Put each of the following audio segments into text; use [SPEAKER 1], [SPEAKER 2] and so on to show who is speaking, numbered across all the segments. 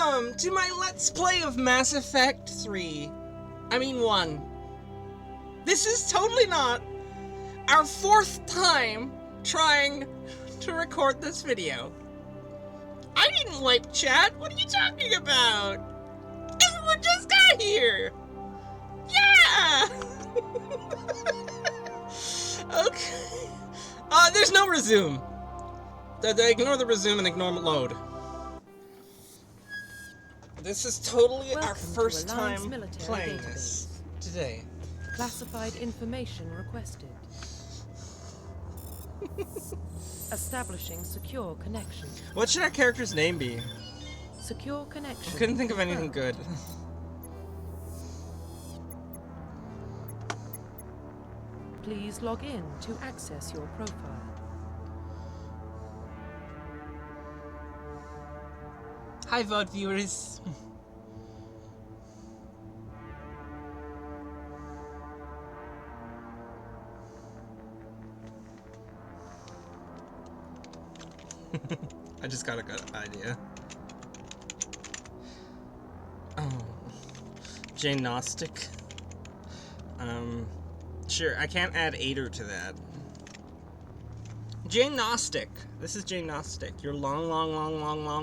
[SPEAKER 1] Welcome to my Let's Play of Mass Effect 3. I mean 1. This is totally not our 4th time trying to record this video. I didn't wipe chat. What are you talking about? Everyone just got here. Yeah. Okay. There's no resume. Ignore the resume and ignore load. This is totally our first time playing this today.
[SPEAKER 2] Classified information requested. Establishing secure connection.
[SPEAKER 1] What should our character's name be?
[SPEAKER 2] Secure connection.
[SPEAKER 1] I couldn't think of anything good.
[SPEAKER 2] Please log in to access your profile.
[SPEAKER 1] Hi, VOD viewers. I just got a good idea. Oh, Jane-Gnostic. Sure, I can't add Ader to that. Jane-Gnostic. This is Jane-Gnostic, your long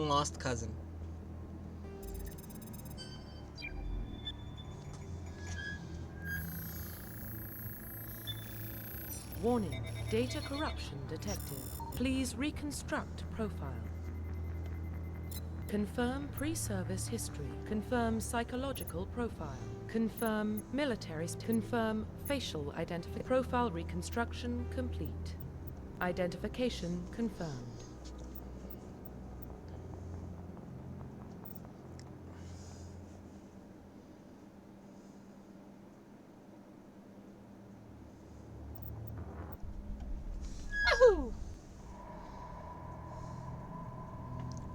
[SPEAKER 1] lost cousin.
[SPEAKER 2] Warning, data corruption detected. Please reconstruct profile. Confirm pre-service history. Confirm psychological profile. Confirm military. Confirm facial identification. Profile reconstruction complete. Identification confirmed.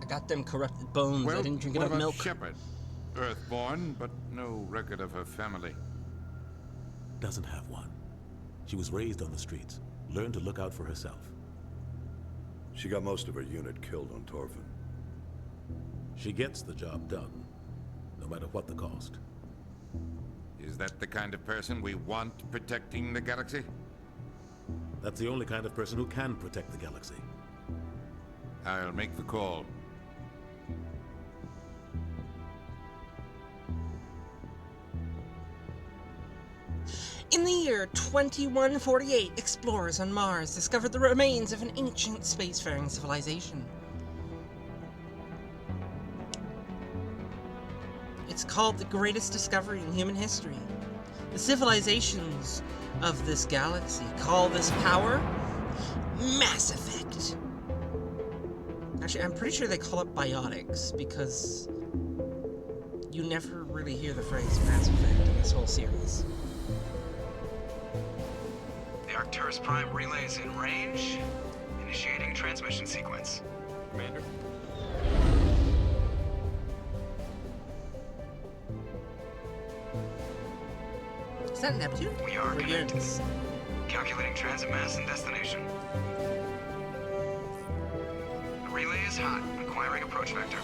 [SPEAKER 1] I got them corrupted bones.
[SPEAKER 3] Well,
[SPEAKER 1] I didn't drink
[SPEAKER 3] what
[SPEAKER 1] enough
[SPEAKER 3] about
[SPEAKER 1] milk.
[SPEAKER 3] Shepard? Earthborn, but no record of her family.
[SPEAKER 4] Doesn't have one. She was raised on the streets, learned to look out for herself.
[SPEAKER 5] She got most of her unit killed on Torfin.
[SPEAKER 4] She gets the job done, no matter what the cost.
[SPEAKER 3] Is that the kind of person we want protecting the galaxy?
[SPEAKER 4] That's the only kind of person who can protect the galaxy.
[SPEAKER 3] I'll make the call.
[SPEAKER 1] In the year 2148, explorers on Mars discovered the remains of an ancient spacefaring civilization. It's called the greatest discovery in human history. The civilizations of this galaxy call this power Mass Effect. Actually, I'm pretty sure they call it biotics, because you never really hear the phrase Mass Effect in this whole series.
[SPEAKER 6] The Arcturus Prime relay is in range. Initiating transmission sequence.
[SPEAKER 3] Commander?
[SPEAKER 1] Is that Neptune?
[SPEAKER 6] We are
[SPEAKER 1] Or
[SPEAKER 6] connected.
[SPEAKER 1] Uranus?
[SPEAKER 6] Calculating transit mass and destination. The relay is hot. Acquiring approach vector.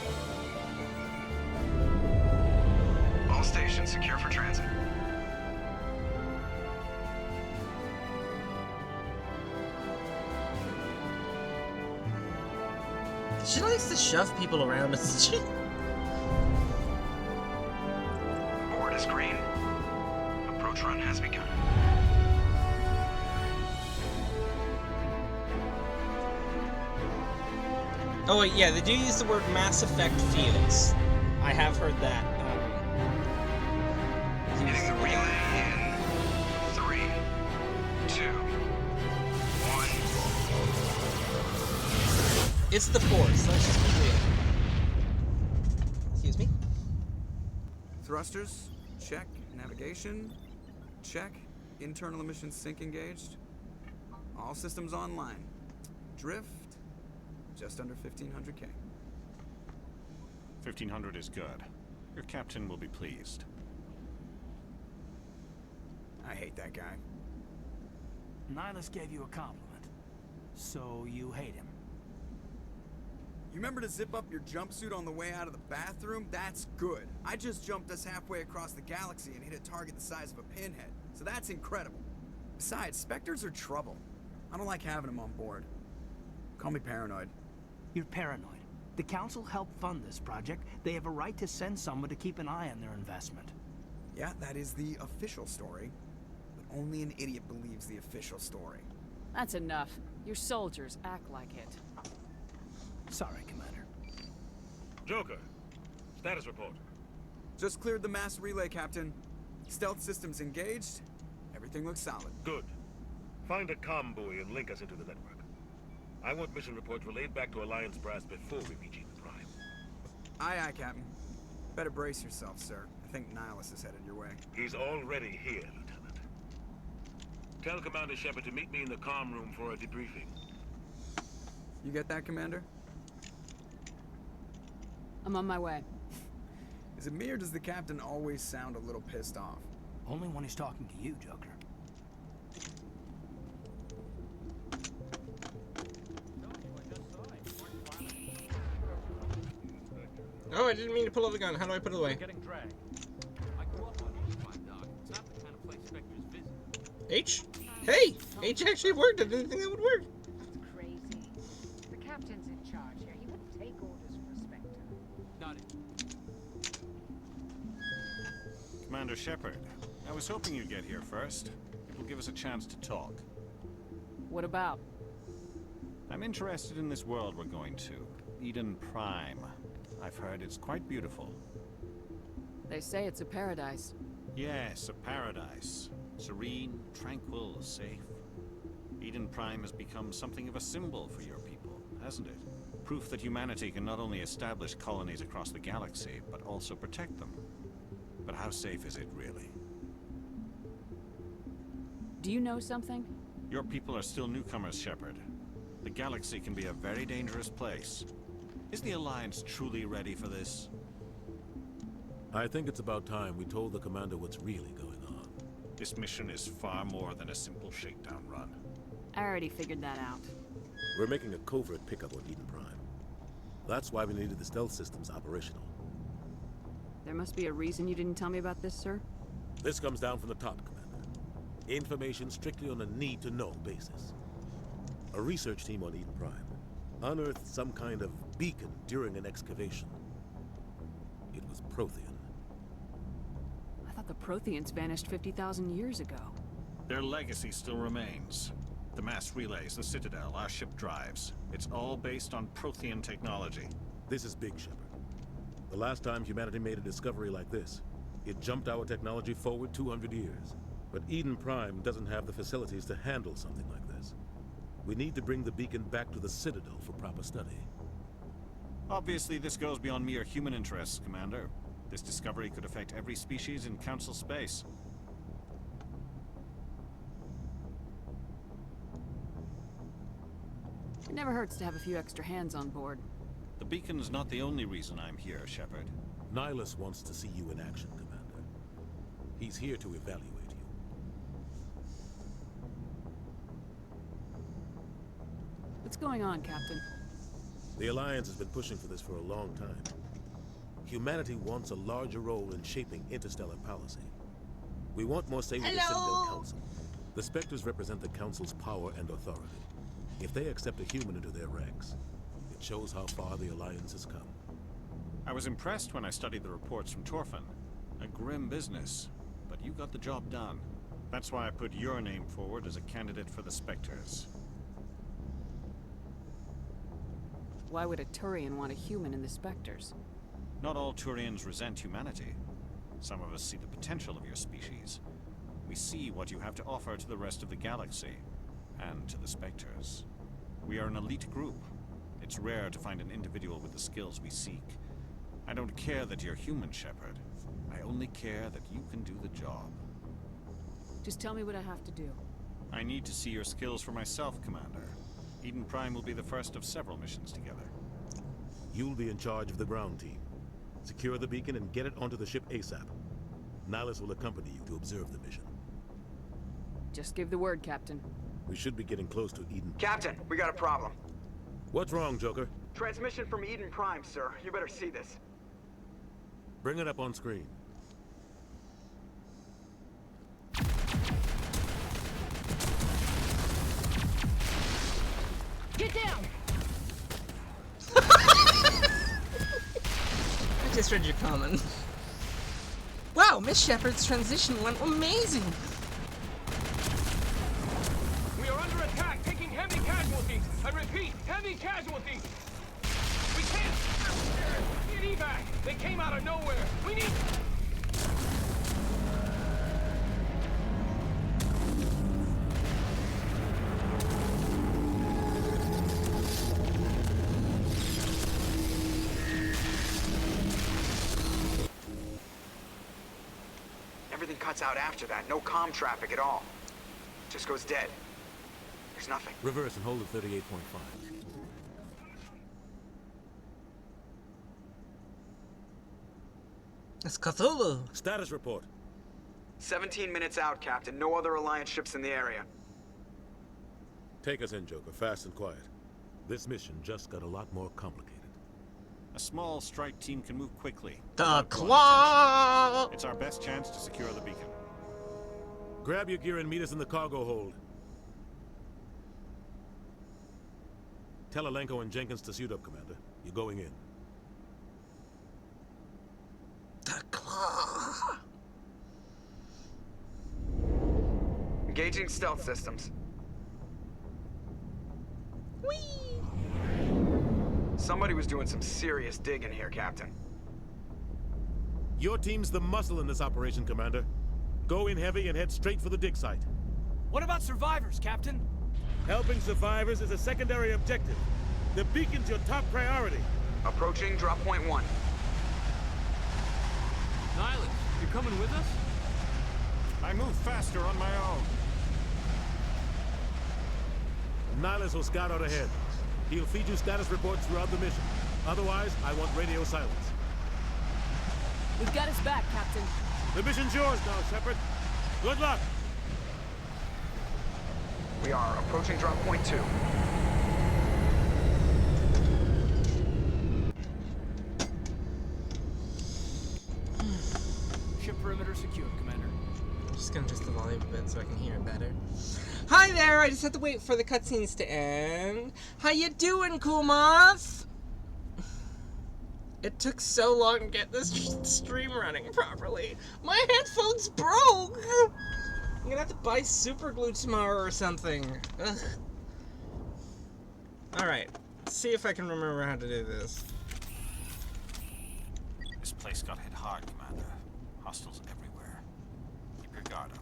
[SPEAKER 6] All stations secure for transit.
[SPEAKER 1] She likes to shove people around, doesn't she?
[SPEAKER 6] Board is green. Approach run has begun.
[SPEAKER 1] Oh wait, yeah, they do use the word Mass Effect fields. I have heard that.
[SPEAKER 6] Hitting the relay in 3, 2, 1.
[SPEAKER 1] It's the Force, let's just be real. Excuse me?
[SPEAKER 7] Thrusters, check. Navigation, check. Internal emissions sync engaged. All systems online. Drift, just under 1500K.
[SPEAKER 8] 1500 is good. Your captain will be pleased.
[SPEAKER 7] I hate that guy.
[SPEAKER 9] Nihilus gave you a compliment, so you hate him.
[SPEAKER 7] You remember to zip up your jumpsuit on the way out of the bathroom? That's good. I just jumped us halfway across the galaxy and hit a target the size of a pinhead, so that's incredible. Besides, Spectres are trouble. I don't like having them on board. Call me paranoid.
[SPEAKER 9] You're paranoid. The Council helped fund this project. They have a right to send someone to keep an eye on their investment.
[SPEAKER 7] Yeah, that is the official story. But only an idiot believes the official story.
[SPEAKER 10] That's enough. Your soldiers act like it.
[SPEAKER 9] Sorry, Commander.
[SPEAKER 11] Joker, status report.
[SPEAKER 7] Just cleared the mass relay, Captain. Stealth systems engaged. Everything looks solid.
[SPEAKER 11] Good. Find a comm buoy and link us into the network. I want mission reports relayed back to Alliance brass before we reach Eden Prime.
[SPEAKER 7] Aye, aye, Captain. Better brace yourself, sir. I think Nihilus is headed your way.
[SPEAKER 11] He's already here, Lieutenant. Tell Commander Shepard to meet me in the comm room for a debriefing.
[SPEAKER 7] You get that, Commander?
[SPEAKER 10] I'm on my way.
[SPEAKER 7] Is it me or does the Captain always sound a little pissed off?
[SPEAKER 9] Only when he's talking to you, Joker.
[SPEAKER 1] Oh, I didn't mean to pull out the gun. How do I put it away?
[SPEAKER 12] Getting dragged. I grew up on Eden Prime, Doc. It's not the kind of place Spectres visit.
[SPEAKER 1] H? Hey! H actually worked. I didn't think that would work.
[SPEAKER 13] That's crazy. The captain's in charge here. He wouldn't take orders from a Spectre.
[SPEAKER 12] Got it.
[SPEAKER 8] Commander Shepard, I was hoping you'd get here first. It will give us a chance to talk.
[SPEAKER 10] What about?
[SPEAKER 8] I'm interested in this world we're going to. Eden Prime. I've heard it's quite beautiful.
[SPEAKER 10] They say it's a paradise.
[SPEAKER 8] Yes, a paradise. Serene, tranquil, safe. Eden Prime has become something of a symbol for your people, hasn't it? Proof that humanity can not only establish colonies across the galaxy, but also protect them. But how safe is it, really?
[SPEAKER 10] Do you know something?
[SPEAKER 8] Your people are still newcomers, Shepard. The galaxy can be a very dangerous place. Is the Alliance truly ready for this?
[SPEAKER 4] I think it's about time we told the commander what's really going on.
[SPEAKER 8] This mission is far more than a simple shakedown run.
[SPEAKER 10] I already figured that out.
[SPEAKER 4] We're making a covert pickup on Eden Prime. That's why we needed the stealth systems operational.
[SPEAKER 10] There must be a reason you didn't tell me about this, sir?
[SPEAKER 4] This comes down from the top, Commander. Information strictly on a need-to-know basis. A research team on Eden Prime unearthed some kind of beacon during an excavation. It was Prothean.
[SPEAKER 10] I thought the Protheans vanished 50,000 years ago.
[SPEAKER 8] Their legacy still remains. The mass relays, the Citadel, our ship drives. It's all based on Prothean technology.
[SPEAKER 4] This is big, Shepard. The last time humanity made a discovery like this, it jumped our technology forward 200 years. But Eden Prime doesn't have the facilities to handle something like this. We need to bring the beacon back to the Citadel for proper study.
[SPEAKER 8] Obviously, this goes beyond mere human interests, Commander. This discovery could affect every species in Council space.
[SPEAKER 10] It never hurts to have a few extra hands on board.
[SPEAKER 8] The beacon's not the only reason I'm here, Shepard.
[SPEAKER 4] Nihilus wants to see you in action, Commander. He's here to evaluate you.
[SPEAKER 10] What's going on, Captain?
[SPEAKER 4] The Alliance has been pushing for this for a long time. Humanity wants a larger role in shaping interstellar policy. We want more say with the Citadel Council. The Spectres represent the Council's power and authority. If they accept a human into their ranks, it shows how far the Alliance has come.
[SPEAKER 8] I was impressed when I studied the reports from Torfin. A grim business, but you got the job done. That's why I put your name forward as a candidate for the Spectres.
[SPEAKER 10] Why would a Turian want a human in the Spectres?
[SPEAKER 8] Not all Turians resent humanity. Some of us see the potential of your species. We see what you have to offer to the rest of the galaxy, and to the Spectres. We are an elite group. It's rare to find an individual with the skills we seek. I don't care that you're human, Shepard. I only care that you can do the job.
[SPEAKER 10] Just tell me what I have to do.
[SPEAKER 8] I need to see your skills for myself, Commander. Eden Prime will be the first of several missions together.
[SPEAKER 4] You'll be in charge of the ground team. Secure the beacon and get it onto the ship ASAP. Nihilus will accompany you to observe the mission.
[SPEAKER 10] Just give the word, Captain.
[SPEAKER 4] We should be getting close to Eden.
[SPEAKER 7] Captain, we got a problem.
[SPEAKER 4] What's wrong, Joker?
[SPEAKER 7] Transmission from Eden Prime, sir. You better see this.
[SPEAKER 4] Bring it up on screen.
[SPEAKER 13] Get down!
[SPEAKER 1] I just read your comment. Wow, Miss Shepard's transition went amazing.
[SPEAKER 12] We are under attack, taking heavy casualties. I repeat, heavy casualties. We can't get evac. They came out of nowhere. We need.
[SPEAKER 7] Everything cuts out after that. No comm traffic at all. Just goes dead. There's nothing.
[SPEAKER 4] Reverse and hold at 38.5.
[SPEAKER 1] It's Cthulhu.
[SPEAKER 4] Status report.
[SPEAKER 7] 17 minutes out, Captain. No other Alliance ships in the area.
[SPEAKER 4] Take us in, Joker, fast and quiet. This mission just got a lot more complicated.
[SPEAKER 8] A small strike team can move quickly.
[SPEAKER 1] The Claw!
[SPEAKER 8] It's our best chance to secure the beacon.
[SPEAKER 4] Grab your gear and meet us in the cargo hold. Tell Alenko and Jenkins to suit up, Commander. You're going in.
[SPEAKER 1] The Claw!
[SPEAKER 7] Engaging stealth systems.
[SPEAKER 1] Whee!
[SPEAKER 7] Somebody was doing some serious digging here, Captain.
[SPEAKER 4] Your team's the muscle in this operation, Commander. Go in heavy and head straight for the dig site.
[SPEAKER 9] What about survivors, Captain?
[SPEAKER 4] Helping survivors is a secondary objective. The beacon's your top priority.
[SPEAKER 7] Approaching drop point 1.
[SPEAKER 12] Nihilus, you're coming with us?
[SPEAKER 8] I move faster on my own.
[SPEAKER 4] Nihilus will scout out ahead. He'll feed you status reports throughout the mission. Otherwise, I want radio silence.
[SPEAKER 10] We've got his back, Captain.
[SPEAKER 4] The mission's yours now, Shepard. Good luck!
[SPEAKER 7] We are approaching drop point 2.
[SPEAKER 9] Ship perimeter secured, Commander.
[SPEAKER 1] I'm just gonna adjust the volume a bit so I can hear it better. Hi there! I just had to wait for the cutscenes to end. How you doing, Cool Moth? It took so long to get this stream running properly. My headphones broke! I'm gonna have to buy super glue tomorrow or something. Ugh. Alright, let's see if I can remember how to do this.
[SPEAKER 8] This place got hit hard, Commander. Hostiles everywhere. Keep your guard up.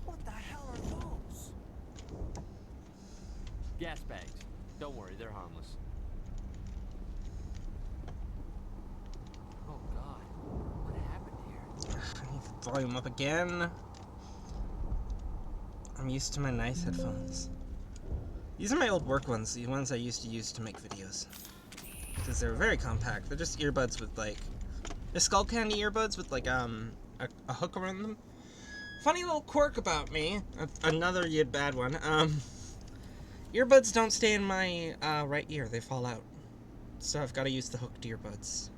[SPEAKER 9] What the hell are those?
[SPEAKER 12] Gas bags. Don't worry, they're harmless. Oh God, what happened here?
[SPEAKER 1] I need the volume up again. I'm used to my nice headphones. These are my old work ones, the ones I used to use to make videos. Because they're very compact. They're just earbuds with like... They're skull candy earbuds with like a hook around them. Funny little quirk about me. Another bad one. Earbuds don't stay in my right ear. They fall out. So I've got to use the hooked earbuds.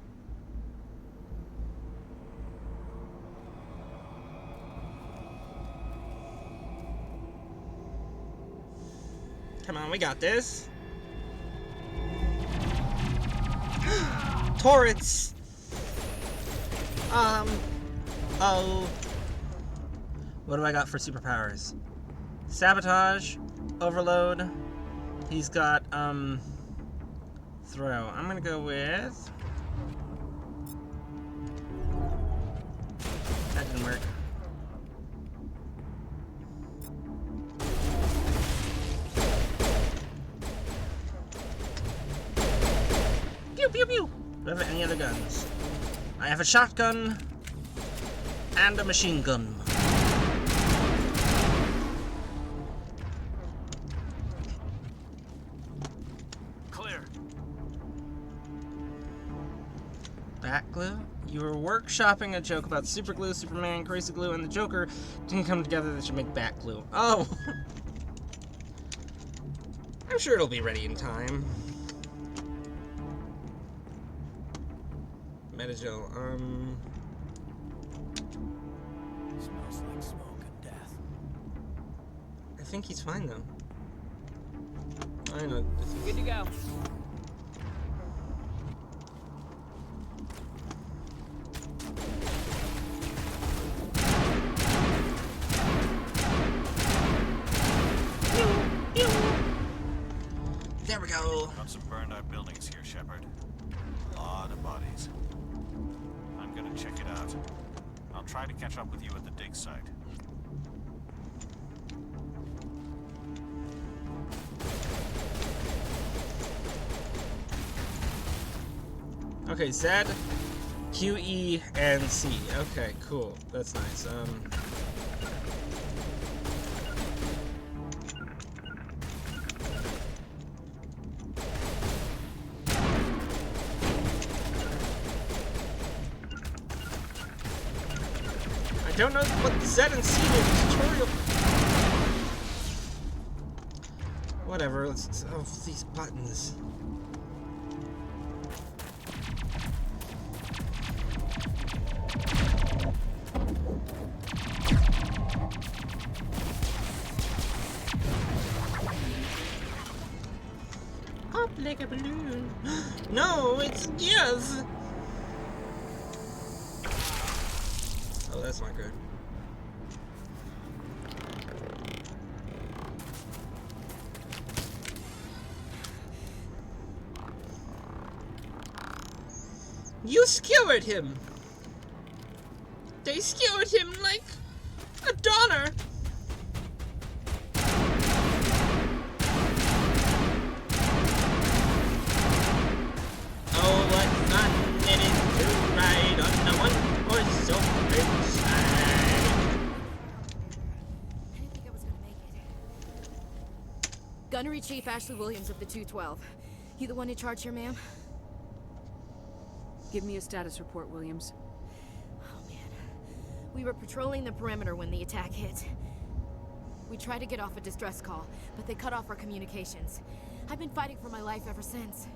[SPEAKER 1] Come on, we got this. Turrets! Oh. What do I got for superpowers? Sabotage, overload. He's got, throw. I'm gonna go with... That didn't work. Pew pew pew! Do I have any other guns? I have a shotgun and a machine gun.
[SPEAKER 9] Clear.
[SPEAKER 1] Bat glue? You were workshopping a joke about super glue, Superman, crazy glue, and the Joker didn't come together that should make bat glue. Oh! I'm sure it'll be ready in time. Metagel,
[SPEAKER 9] Smells like smoke and death.
[SPEAKER 1] I think he's fine though. I know.
[SPEAKER 10] Good to go.
[SPEAKER 1] There we go.
[SPEAKER 8] Got some burned out buildings here, Shepard. A lot of bodies. I'm gonna check it out. I'll try to catch up with you at the dig site.
[SPEAKER 1] Okay, Z, Q, E, and C. Okay, cool. That's nice. I don't know what Z and C did. Tutorial. Whatever. Let's. Oh, these buttons. Up like a balloon. No, it's yes. Oh, that's not good. You skewered him. They skewered him like a donor. Oh, what fun it is to ride on the one-horse open slide.
[SPEAKER 14] I didn't think I was gonna make it. Gunnery Chief Ashley Williams of the 212. You the one in charge here, ma'am?
[SPEAKER 10] Give me a status report, Williams.
[SPEAKER 14] Oh, man. We were patrolling the perimeter when the attack hit. We tried to get off a distress call, but they cut off our communications. I've been fighting for my life ever since.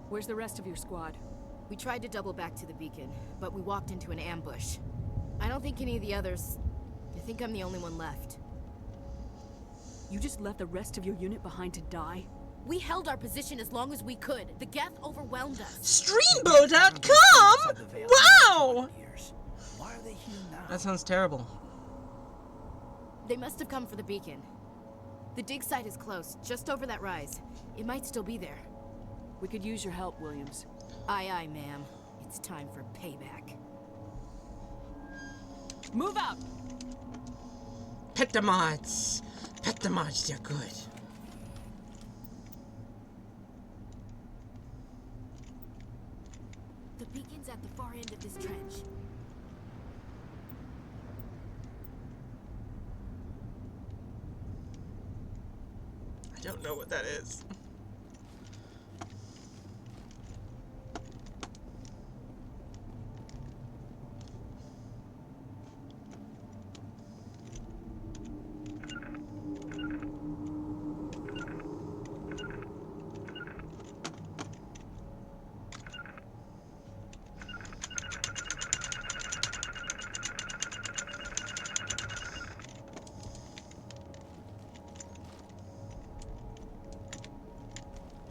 [SPEAKER 10] Where's the rest of your squad?
[SPEAKER 14] We tried to double back to the beacon, but we walked into an ambush. I don't think any of the others... I think I'm the only one left.
[SPEAKER 10] You just left the rest of your unit behind to die?
[SPEAKER 14] We held our position as long as we could. The Geth overwhelmed us.
[SPEAKER 1] Streambo.com? Wow!
[SPEAKER 9] Why are they here now?
[SPEAKER 1] That sounds terrible.
[SPEAKER 14] They must have come for the beacon. The dig site is close, just over that rise. It might still be there.
[SPEAKER 10] We could use your help, Williams.
[SPEAKER 14] Aye, aye, ma'am. It's time for payback.
[SPEAKER 10] Move out!
[SPEAKER 1] Pet the mods. Pet the mods, they're good.
[SPEAKER 14] The beacon's at the far end of this trench.
[SPEAKER 1] I don't know what that is.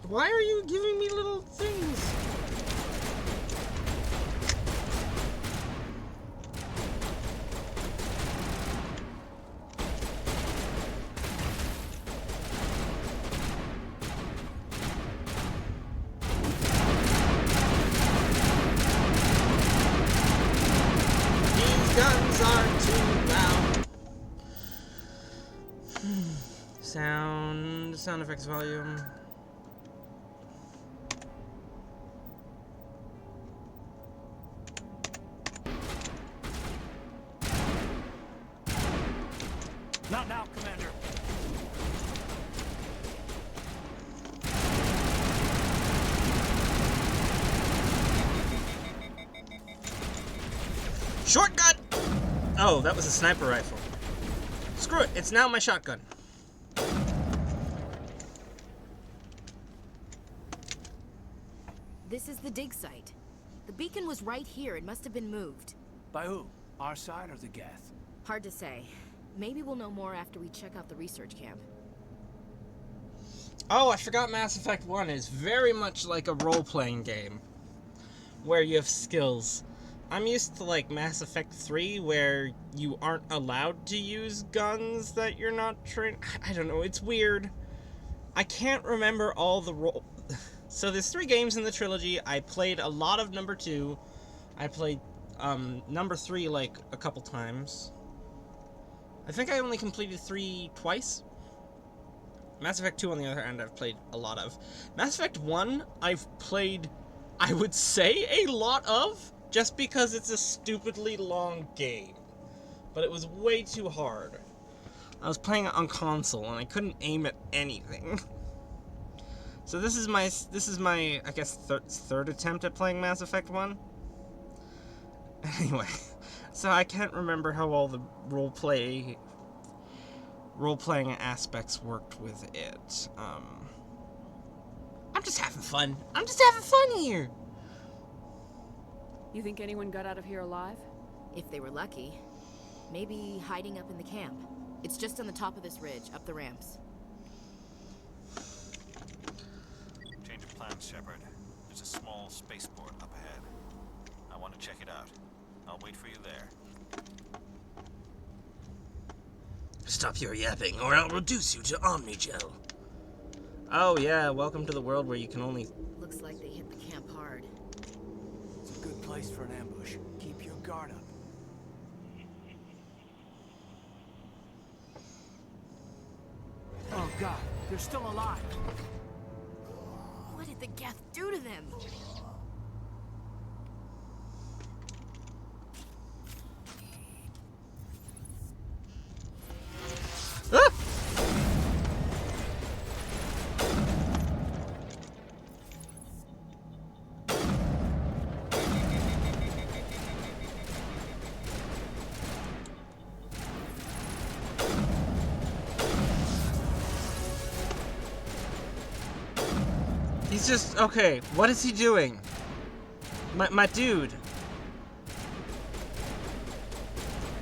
[SPEAKER 1] Why are you giving me little things? These guns are too loud. Sound effects volume.
[SPEAKER 9] Not now, Commander.
[SPEAKER 1] Shotgun! Oh, that was a sniper rifle. Screw it, it's now my shotgun.
[SPEAKER 14] This is the dig site. The beacon was right here. It must have been moved.
[SPEAKER 9] By who? Our side or the Geth?
[SPEAKER 14] Hard to say. Maybe we'll know more after we check out the research camp.
[SPEAKER 1] Oh, I forgot Mass Effect 1 is very much like a role-playing game, where you have skills. I'm used to, like, Mass Effect 3, where you aren't allowed to use guns that you're not trained... I don't know, it's weird. I can't remember all the role... So there's 3 games in the trilogy. I played a lot of number 2. I played, number 3, like, a couple times. I think I only completed 3 twice. Mass Effect 2, on the other hand, I've played a lot of. Mass Effect 1, I've played, I would say, a lot of, just because it's a stupidly long game. But it was way too hard. I was playing it on console, and I couldn't aim at anything. So this is my, I guess, third attempt at playing Mass Effect 1. Anyway, so I can't remember how all the role-playing aspects worked with it. I'm just having fun. I'm just having fun here.
[SPEAKER 10] You think anyone got out of here alive?
[SPEAKER 14] If they were lucky. Maybe hiding up in the camp. It's just on the top of this ridge, up the ramps.
[SPEAKER 8] Change of plans, Shepard. There's a small spaceport up ahead. I want to check it out. I'll wait for you there.
[SPEAKER 1] Stop your yapping, or I'll reduce you to Omnigel. Oh yeah, welcome to the world where you can only...
[SPEAKER 14] Looks like they hit the camp hard.
[SPEAKER 9] It's a good place for an ambush. Keep your guard up. Oh god, they're still alive.
[SPEAKER 14] What did the Geth do to them?
[SPEAKER 1] Ah! He's just, okay, what is he doing? My dude.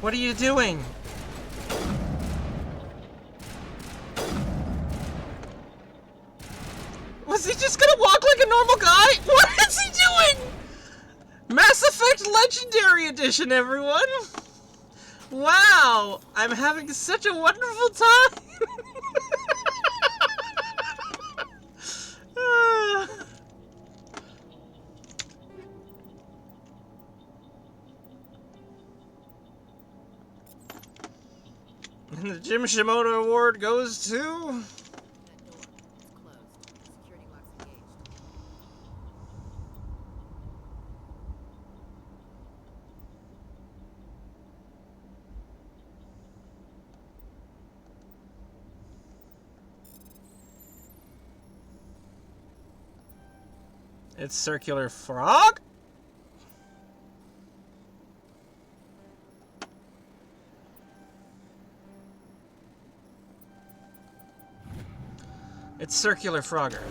[SPEAKER 1] What are you doing? Was he just gonna walk like a normal guy? What is he doing? Mass Effect Legendary Edition, everyone! Wow! I'm having such a wonderful time! And the Jim Shimoda Award goes to... It's Circular Frog? It's Circular Frogger.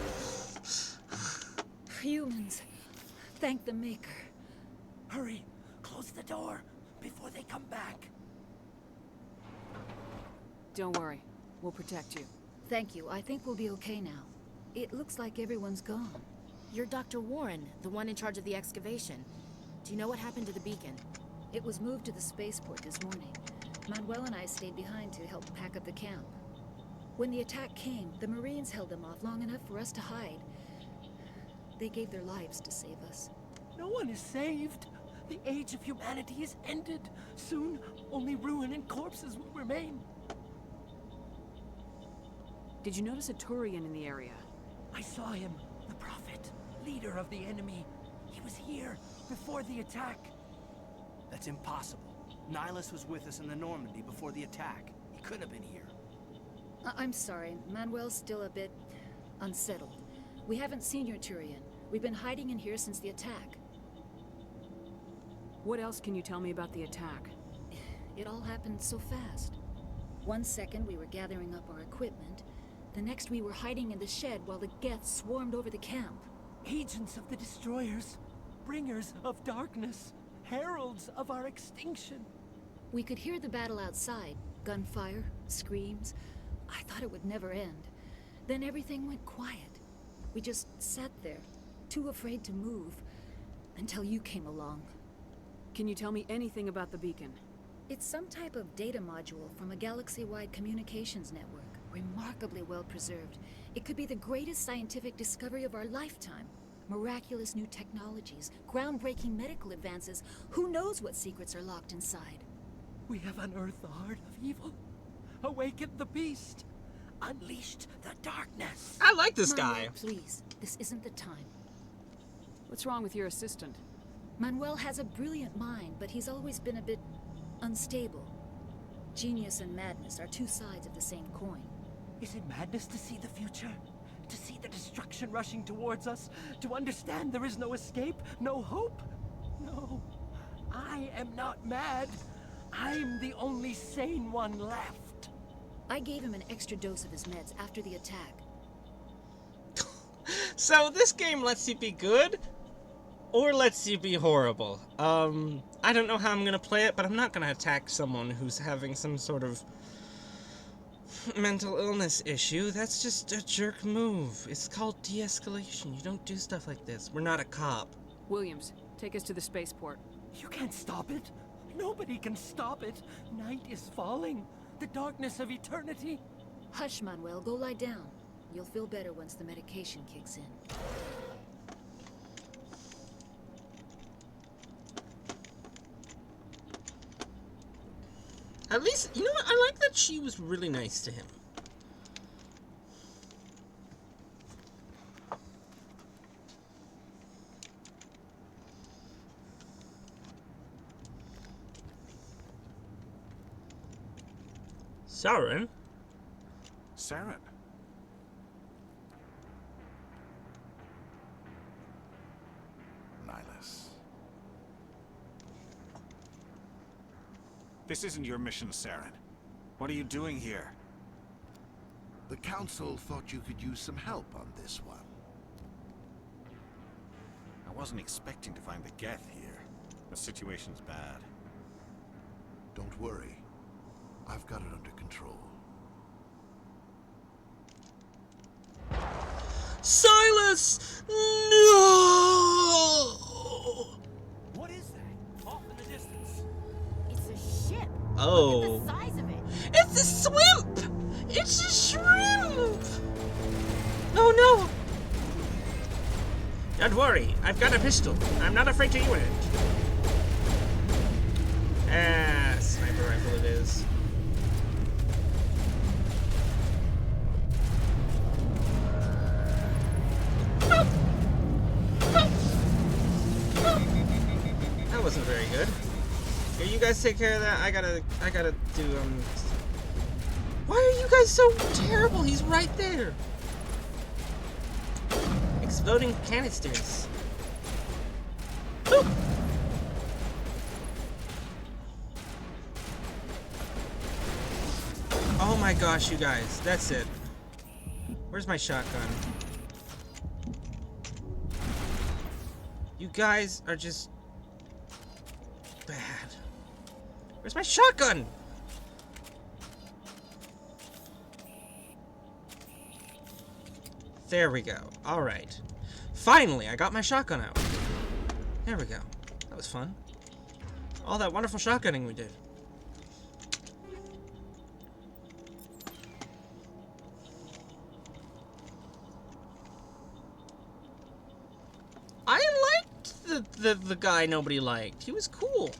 [SPEAKER 15] Humans. Thank the Maker.
[SPEAKER 9] Hurry! Close the door before they come back.
[SPEAKER 10] Don't worry. We'll protect you.
[SPEAKER 15] Thank you. I think we'll be okay now. It looks like everyone's gone.
[SPEAKER 14] You're Dr. Warren, the one in charge of the excavation. Do you know what happened to the beacon?
[SPEAKER 15] It was moved to the spaceport this morning. Manuel and I stayed behind to help pack up the camp. When the attack came, the Marines held them off long enough for us to hide. They gave their lives to save us.
[SPEAKER 9] No one is saved. The age of humanity is ended. Soon, only ruin and corpses will remain.
[SPEAKER 10] Did you notice a Turian in the area?
[SPEAKER 9] I saw him. The Prophet, leader of the enemy. He was here before the attack. That's impossible. Nihilus was with us in the Normandy before the attack. He couldn't have been here.
[SPEAKER 15] I'm sorry. Manuel's still a bit unsettled. We haven't seen your Turian. We've been hiding in here since the attack.
[SPEAKER 10] What else can you tell me about the attack?
[SPEAKER 15] It all happened so fast. 1 second we were gathering up our equipment. The next we were hiding in the shed while the Geth swarmed over the camp.
[SPEAKER 9] Agents of the Destroyers, bringers of darkness, heralds of our extinction.
[SPEAKER 15] We could hear the battle outside. Gunfire, screams. I thought it would never end. Then everything went quiet. We just sat there, too afraid to move, until you came along.
[SPEAKER 10] Can you tell me anything about the beacon?
[SPEAKER 15] It's some type of data module from a galaxy-wide communications network. Remarkably well preserved. It could be the greatest scientific discovery of our lifetime. Miraculous new technologies, groundbreaking medical advances. Who knows what secrets are locked inside?
[SPEAKER 9] We have unearthed the heart of evil, awakened the beast, unleashed the darkness.
[SPEAKER 1] I like this
[SPEAKER 15] Manuel,
[SPEAKER 1] guy.
[SPEAKER 15] Please, this isn't the time.
[SPEAKER 10] What's wrong with your assistant?
[SPEAKER 15] Manuel has a brilliant mind, but he's always been a bit unstable. Genius and madness are two sides of the same coin.
[SPEAKER 9] Is it madness to see the future? To see the destruction rushing towards us? To understand there is no escape? No hope? No. I am not mad. I'm the only sane one left.
[SPEAKER 15] I gave him an extra dose of his meds after the attack.
[SPEAKER 1] So this game lets you be good, or lets you be horrible. I don't know how I'm gonna play it, but I'm not gonna attack someone who's having some sort of mental illness issue. That's just a jerk move. It's called de-escalation. You don't do stuff like this. We're not a cop.
[SPEAKER 10] Williams, take us to the spaceport.
[SPEAKER 9] You can't stop it. Nobody can stop it. Night is falling. The darkness of eternity.
[SPEAKER 15] Hush, Manuel. Go lie down. You'll feel better once the medication kicks in.
[SPEAKER 1] At least, you know what? I like that she was really nice to him. Saren?
[SPEAKER 8] Saren?
[SPEAKER 3] Nihilus.
[SPEAKER 8] This isn't your mission, Saren. What are you doing here?
[SPEAKER 16] The Council thought you could use some help on this one.
[SPEAKER 8] I wasn't expecting to find the Geth here. The situation's bad.
[SPEAKER 16] Don't worry. I've got it under control.
[SPEAKER 1] Silas! No!
[SPEAKER 9] What is that? Off in the distance.
[SPEAKER 14] It's a ship.
[SPEAKER 1] Oh.
[SPEAKER 14] Look at the size of it.
[SPEAKER 1] It's a swimp! It's a shrimp! Oh no! Don't worry, I've got a pistol. I'm not afraid to use it. Ah, sniper rifle it is. That wasn't very good. Here, you guys take care of that. I gotta do, Why are you guys so terrible? He's right there. Exploding canisters. Boop. Oh my gosh, you guys. That's it. Where's my shotgun? You guys are just bad. Where's my shotgun? There we go. Alright. Finally, I got my shotgun out. There we go. That was fun. All that wonderful shotgunning we did. I liked the guy nobody liked. He was cool.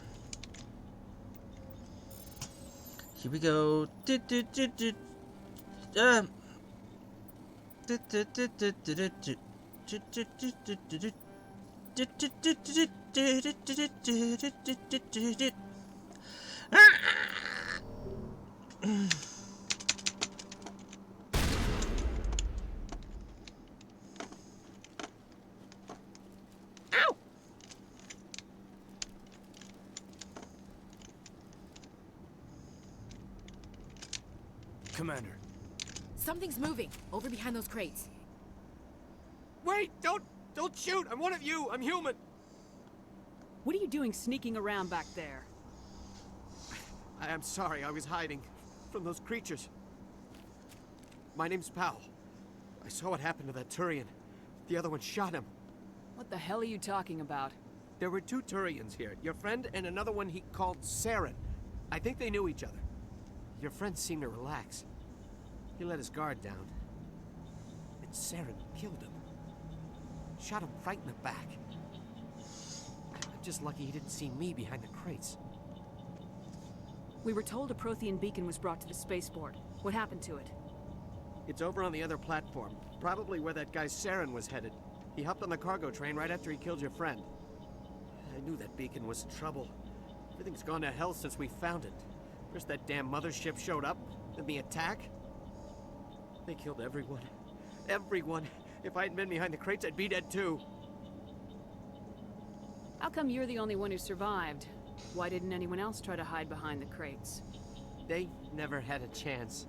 [SPEAKER 1] Here we go.
[SPEAKER 9] Commander.
[SPEAKER 14] Something's moving over behind those crates.
[SPEAKER 9] Wait! Don't Don't shoot! I'm one of you! I'm human!
[SPEAKER 10] What are you doing sneaking around back there?
[SPEAKER 9] I'm sorry, I was hiding from those creatures. My name's Powell. I saw what happened to that Turian. The other one shot him.
[SPEAKER 10] What the hell are you talking about?
[SPEAKER 9] There were 2 Turians here. Your friend and another one he called Saren. I think they knew each other. Your friend seemed to relax. He let his guard down. And Saren killed him. Shot him right in the back. I'm just lucky he didn't see me behind the crates.
[SPEAKER 10] We were told a Prothean beacon was brought to the spaceport. What happened to it?
[SPEAKER 9] It's over on the other platform. Probably where that guy Saren was headed. He hopped on the cargo train right after he killed your friend. I knew that beacon was in trouble. Everything's gone to hell since we found it. First that damn mothership showed up, then the attack. They killed everyone. Everyone. If I hadn't been behind the crates, I'd be dead too.
[SPEAKER 10] How come you're the only one who survived? Why didn't anyone else try to hide behind the crates?
[SPEAKER 9] They never had a chance.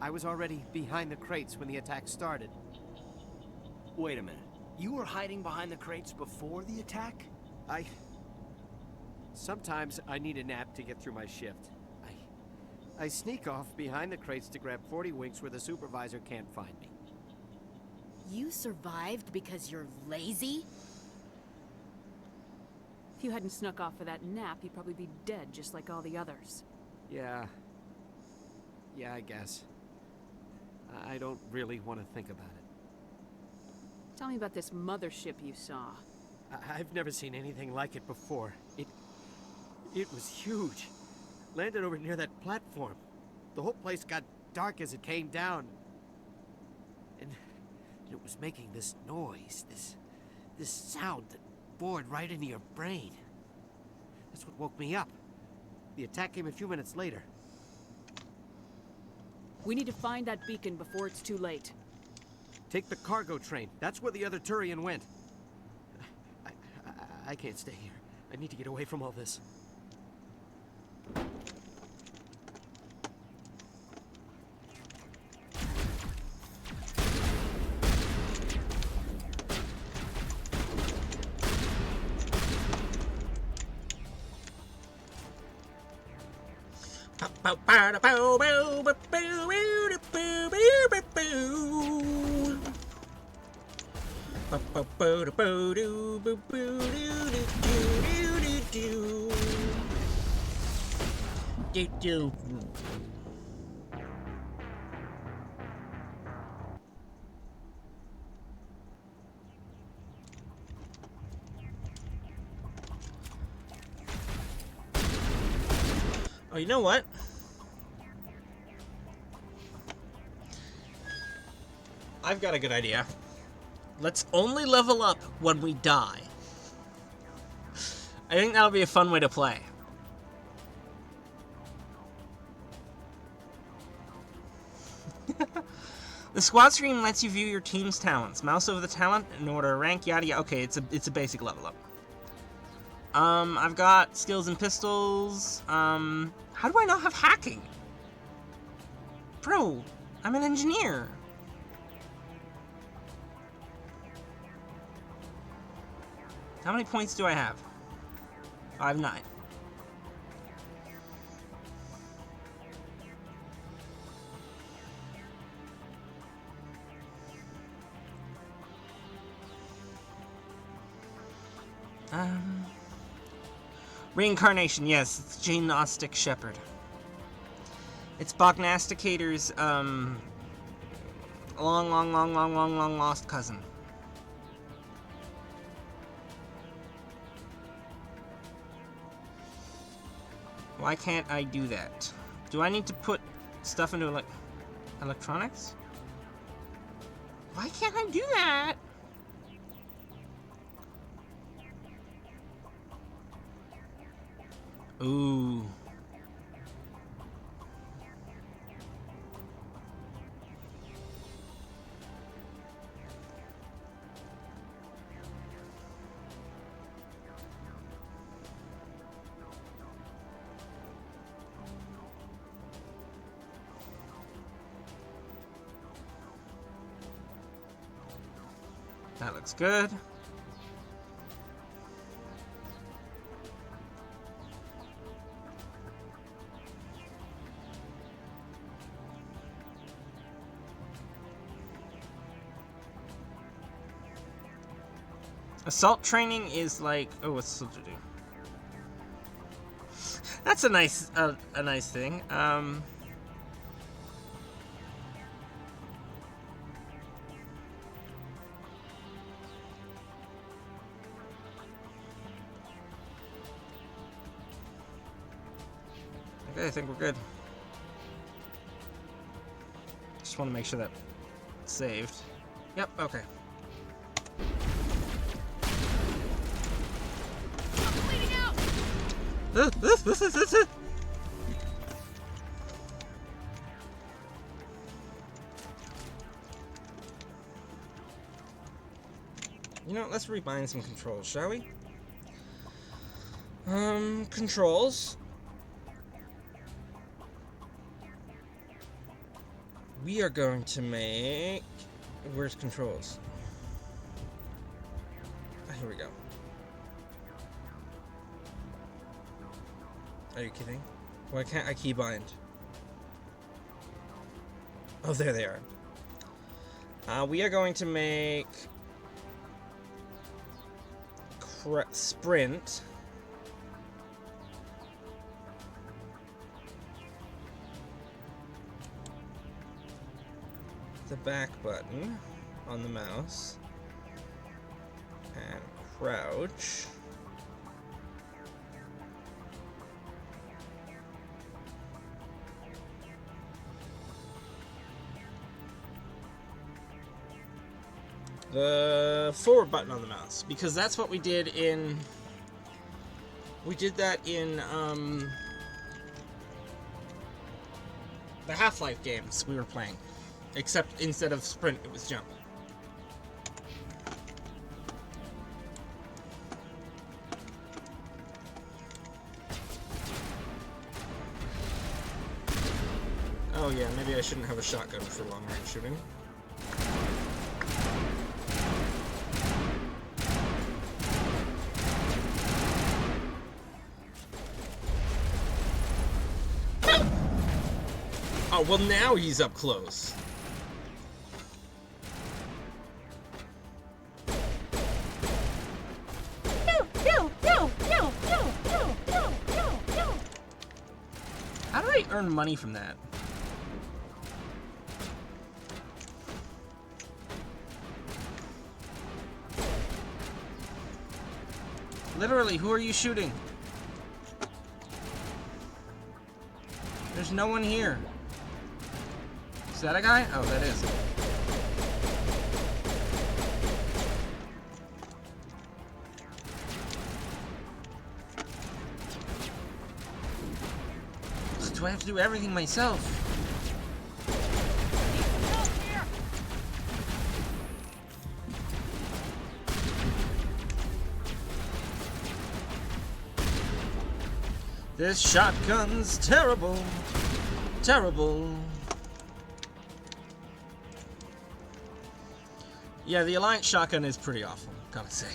[SPEAKER 9] I was already behind the crates when the attack started.
[SPEAKER 17] Wait a minute. You were hiding behind the crates before the attack?
[SPEAKER 9] Sometimes I need a nap to get through my shift. I sneak off behind the crates to grab 40 winks where the supervisor can't find me.
[SPEAKER 14] You survived because you're lazy?
[SPEAKER 10] If you hadn't snuck off for that nap, you'd probably be dead just like all the others.
[SPEAKER 9] Yeah, I guess. I don't really want to think about it.
[SPEAKER 10] Tell me about this mothership you saw.
[SPEAKER 9] I've never seen anything like it before. It was huge. Landed over near that platform. The whole place got dark as it came down. And it was making this noise, this sound that bored right into your brain. That's what woke me up. The attack came a few minutes later.
[SPEAKER 10] We need to find that beacon before it's too late.
[SPEAKER 9] Take the cargo train. That's where the other Turian went. I can't stay here. I need to get away from all this.
[SPEAKER 1] Oh, you know what? I've got a good idea. Let's only level up when we die. I think that'll be a fun way to play. The squad screen lets you view your team's talents. Mouse over the talent in order to rank, yada yada. Okay, it's a basic level up. I've got skills and pistols. How do I not have hacking? Bro, I'm an engineer. How many points do I have? I have 9. Reincarnation, yes, it's Jane Gnostic Shepherd. It's Bognasticator's, long lost cousin. Why can't I do that? Do I need to put stuff into electronics? Why can't I do that? Ooh. That looks good. Assault training is like, oh, what's assault to do? That's a nice thing. Okay, I think we're good. Just want to make sure that it's saved. Yep, okay.
[SPEAKER 14] I'm bleeding out!
[SPEAKER 1] You know, let's rebind some controls, shall we? Controls. We are going to make... Where's controls? Ah, here we go. Are you kidding? Why can't I keybind? Oh, there they are. We are going to make... Sprint. The back button on the mouse. And crouch. The forward button on the mouse, because that's what we did in... We did that in, the Half-Life games we were playing. Except instead of sprint, it was jump. Oh yeah, maybe I shouldn't have a shotgun for long-range shooting. Oh, well now he's up close. How do I earn money from that? Literally, who are you shooting? There's no one here. Is that a guy? Oh, that is. So do I have to do everything myself? This shotgun's terrible. Terrible. Yeah, the Alliance shotgun is pretty awful, gotta say.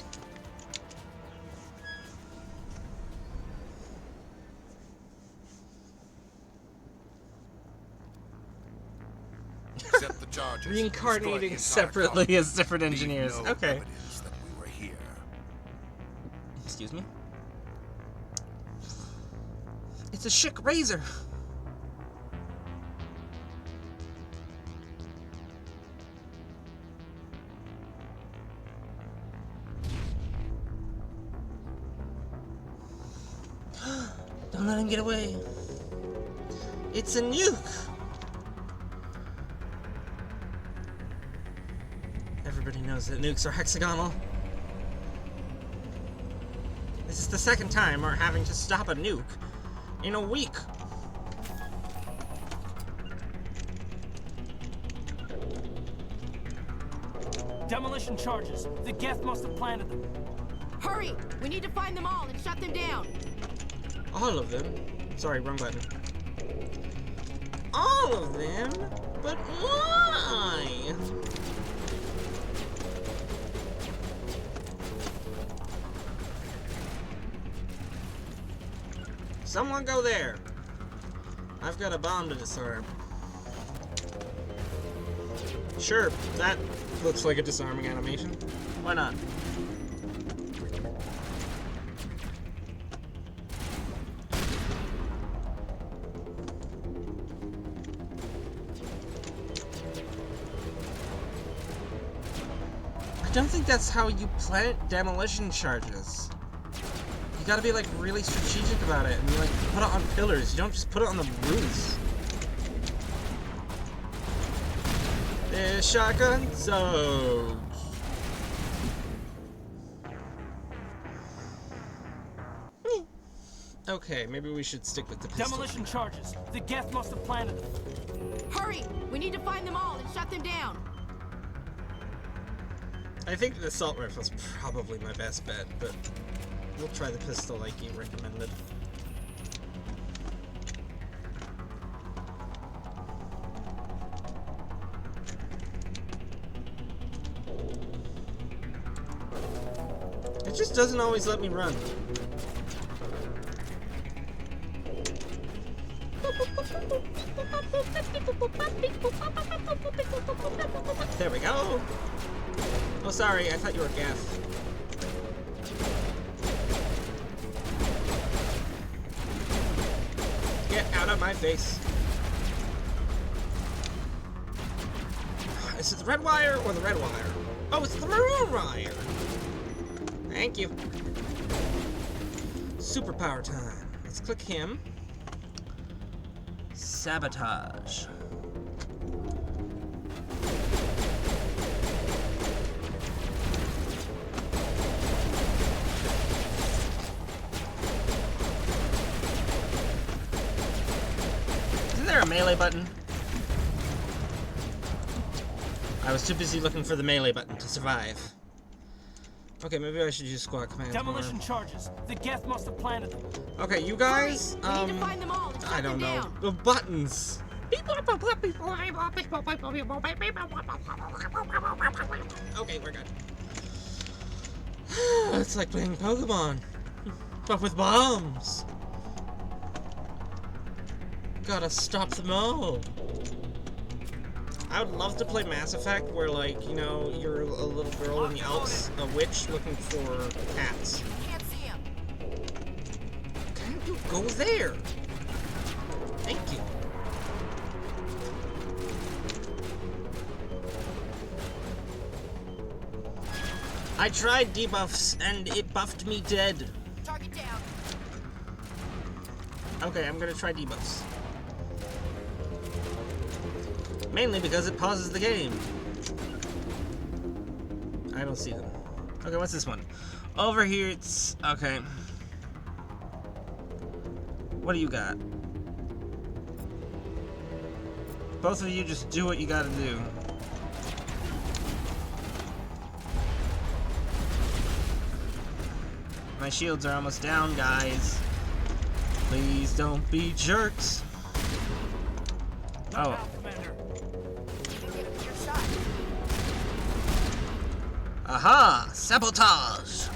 [SPEAKER 16] Accept the charges.
[SPEAKER 1] Reincarnating separately as different engineers.
[SPEAKER 16] No
[SPEAKER 1] Okay.
[SPEAKER 16] evidence that we were here.
[SPEAKER 1] Excuse me? It's a Schick razor. Don't let him get away. It's a nuke. Everybody knows that nukes are hexagonal. This is the second time we're having to stop a nuke in a week.
[SPEAKER 9] Demolition charges. The Geth must have planted them.
[SPEAKER 14] Hurry! We need to find them all and shut them down.
[SPEAKER 1] All of them? Sorry, wrong button. All of them? But why? Someone go there. I've got a bomb to disarm. Sure, that looks like a disarming animation. Why not? I don't think that's how you plant demolition charges. You gotta be like really strategic about it and like put it on pillars. You don't just put it on the roofs. There's shotgun zones. Okay, maybe we should stick with the pistol.
[SPEAKER 9] Demolition charges. The Geth must have planted them.
[SPEAKER 14] Hurry! We need to find them all and shut them down.
[SPEAKER 1] I think the assault rifle is probably my best bet, but we'll try the pistol like you recommended. It just doesn't always let me run. There we go. Oh, sorry, I thought you were Geth. Get out of my face. Is it the red wire or the red wire? Oh, it's the maroon wire. Thank you. Superpower time. Let's click him. Sabotage. Isn't there a melee button? I was too busy looking for the melee button to survive. Okay, maybe I should use squad commands.
[SPEAKER 9] Demolition charges. The Geth must have planted them.
[SPEAKER 1] Okay, you guys,
[SPEAKER 14] We need to find them all and shut
[SPEAKER 1] I don't
[SPEAKER 14] them
[SPEAKER 1] know.
[SPEAKER 14] down.
[SPEAKER 1] The buttons. Okay, we're good. It's like playing Pokemon, but with bombs. Gotta stop them all. I would love to play Mass Effect where, like, you know, you're a little girl in the Alps, a witch looking for cats.
[SPEAKER 14] Can't see him.
[SPEAKER 1] Can't you go there? Thank you. I tried debuffs and it buffed me dead.
[SPEAKER 14] Target down.
[SPEAKER 1] Okay, I'm gonna try debuffs. Mainly because it pauses the game. I don't see them. Okay, what's this one? Over here, it's... okay. What do you got? Both of you just do what you gotta do. My shields are almost down, guys. Please don't be jerks. Oh. Aha! Sabotage!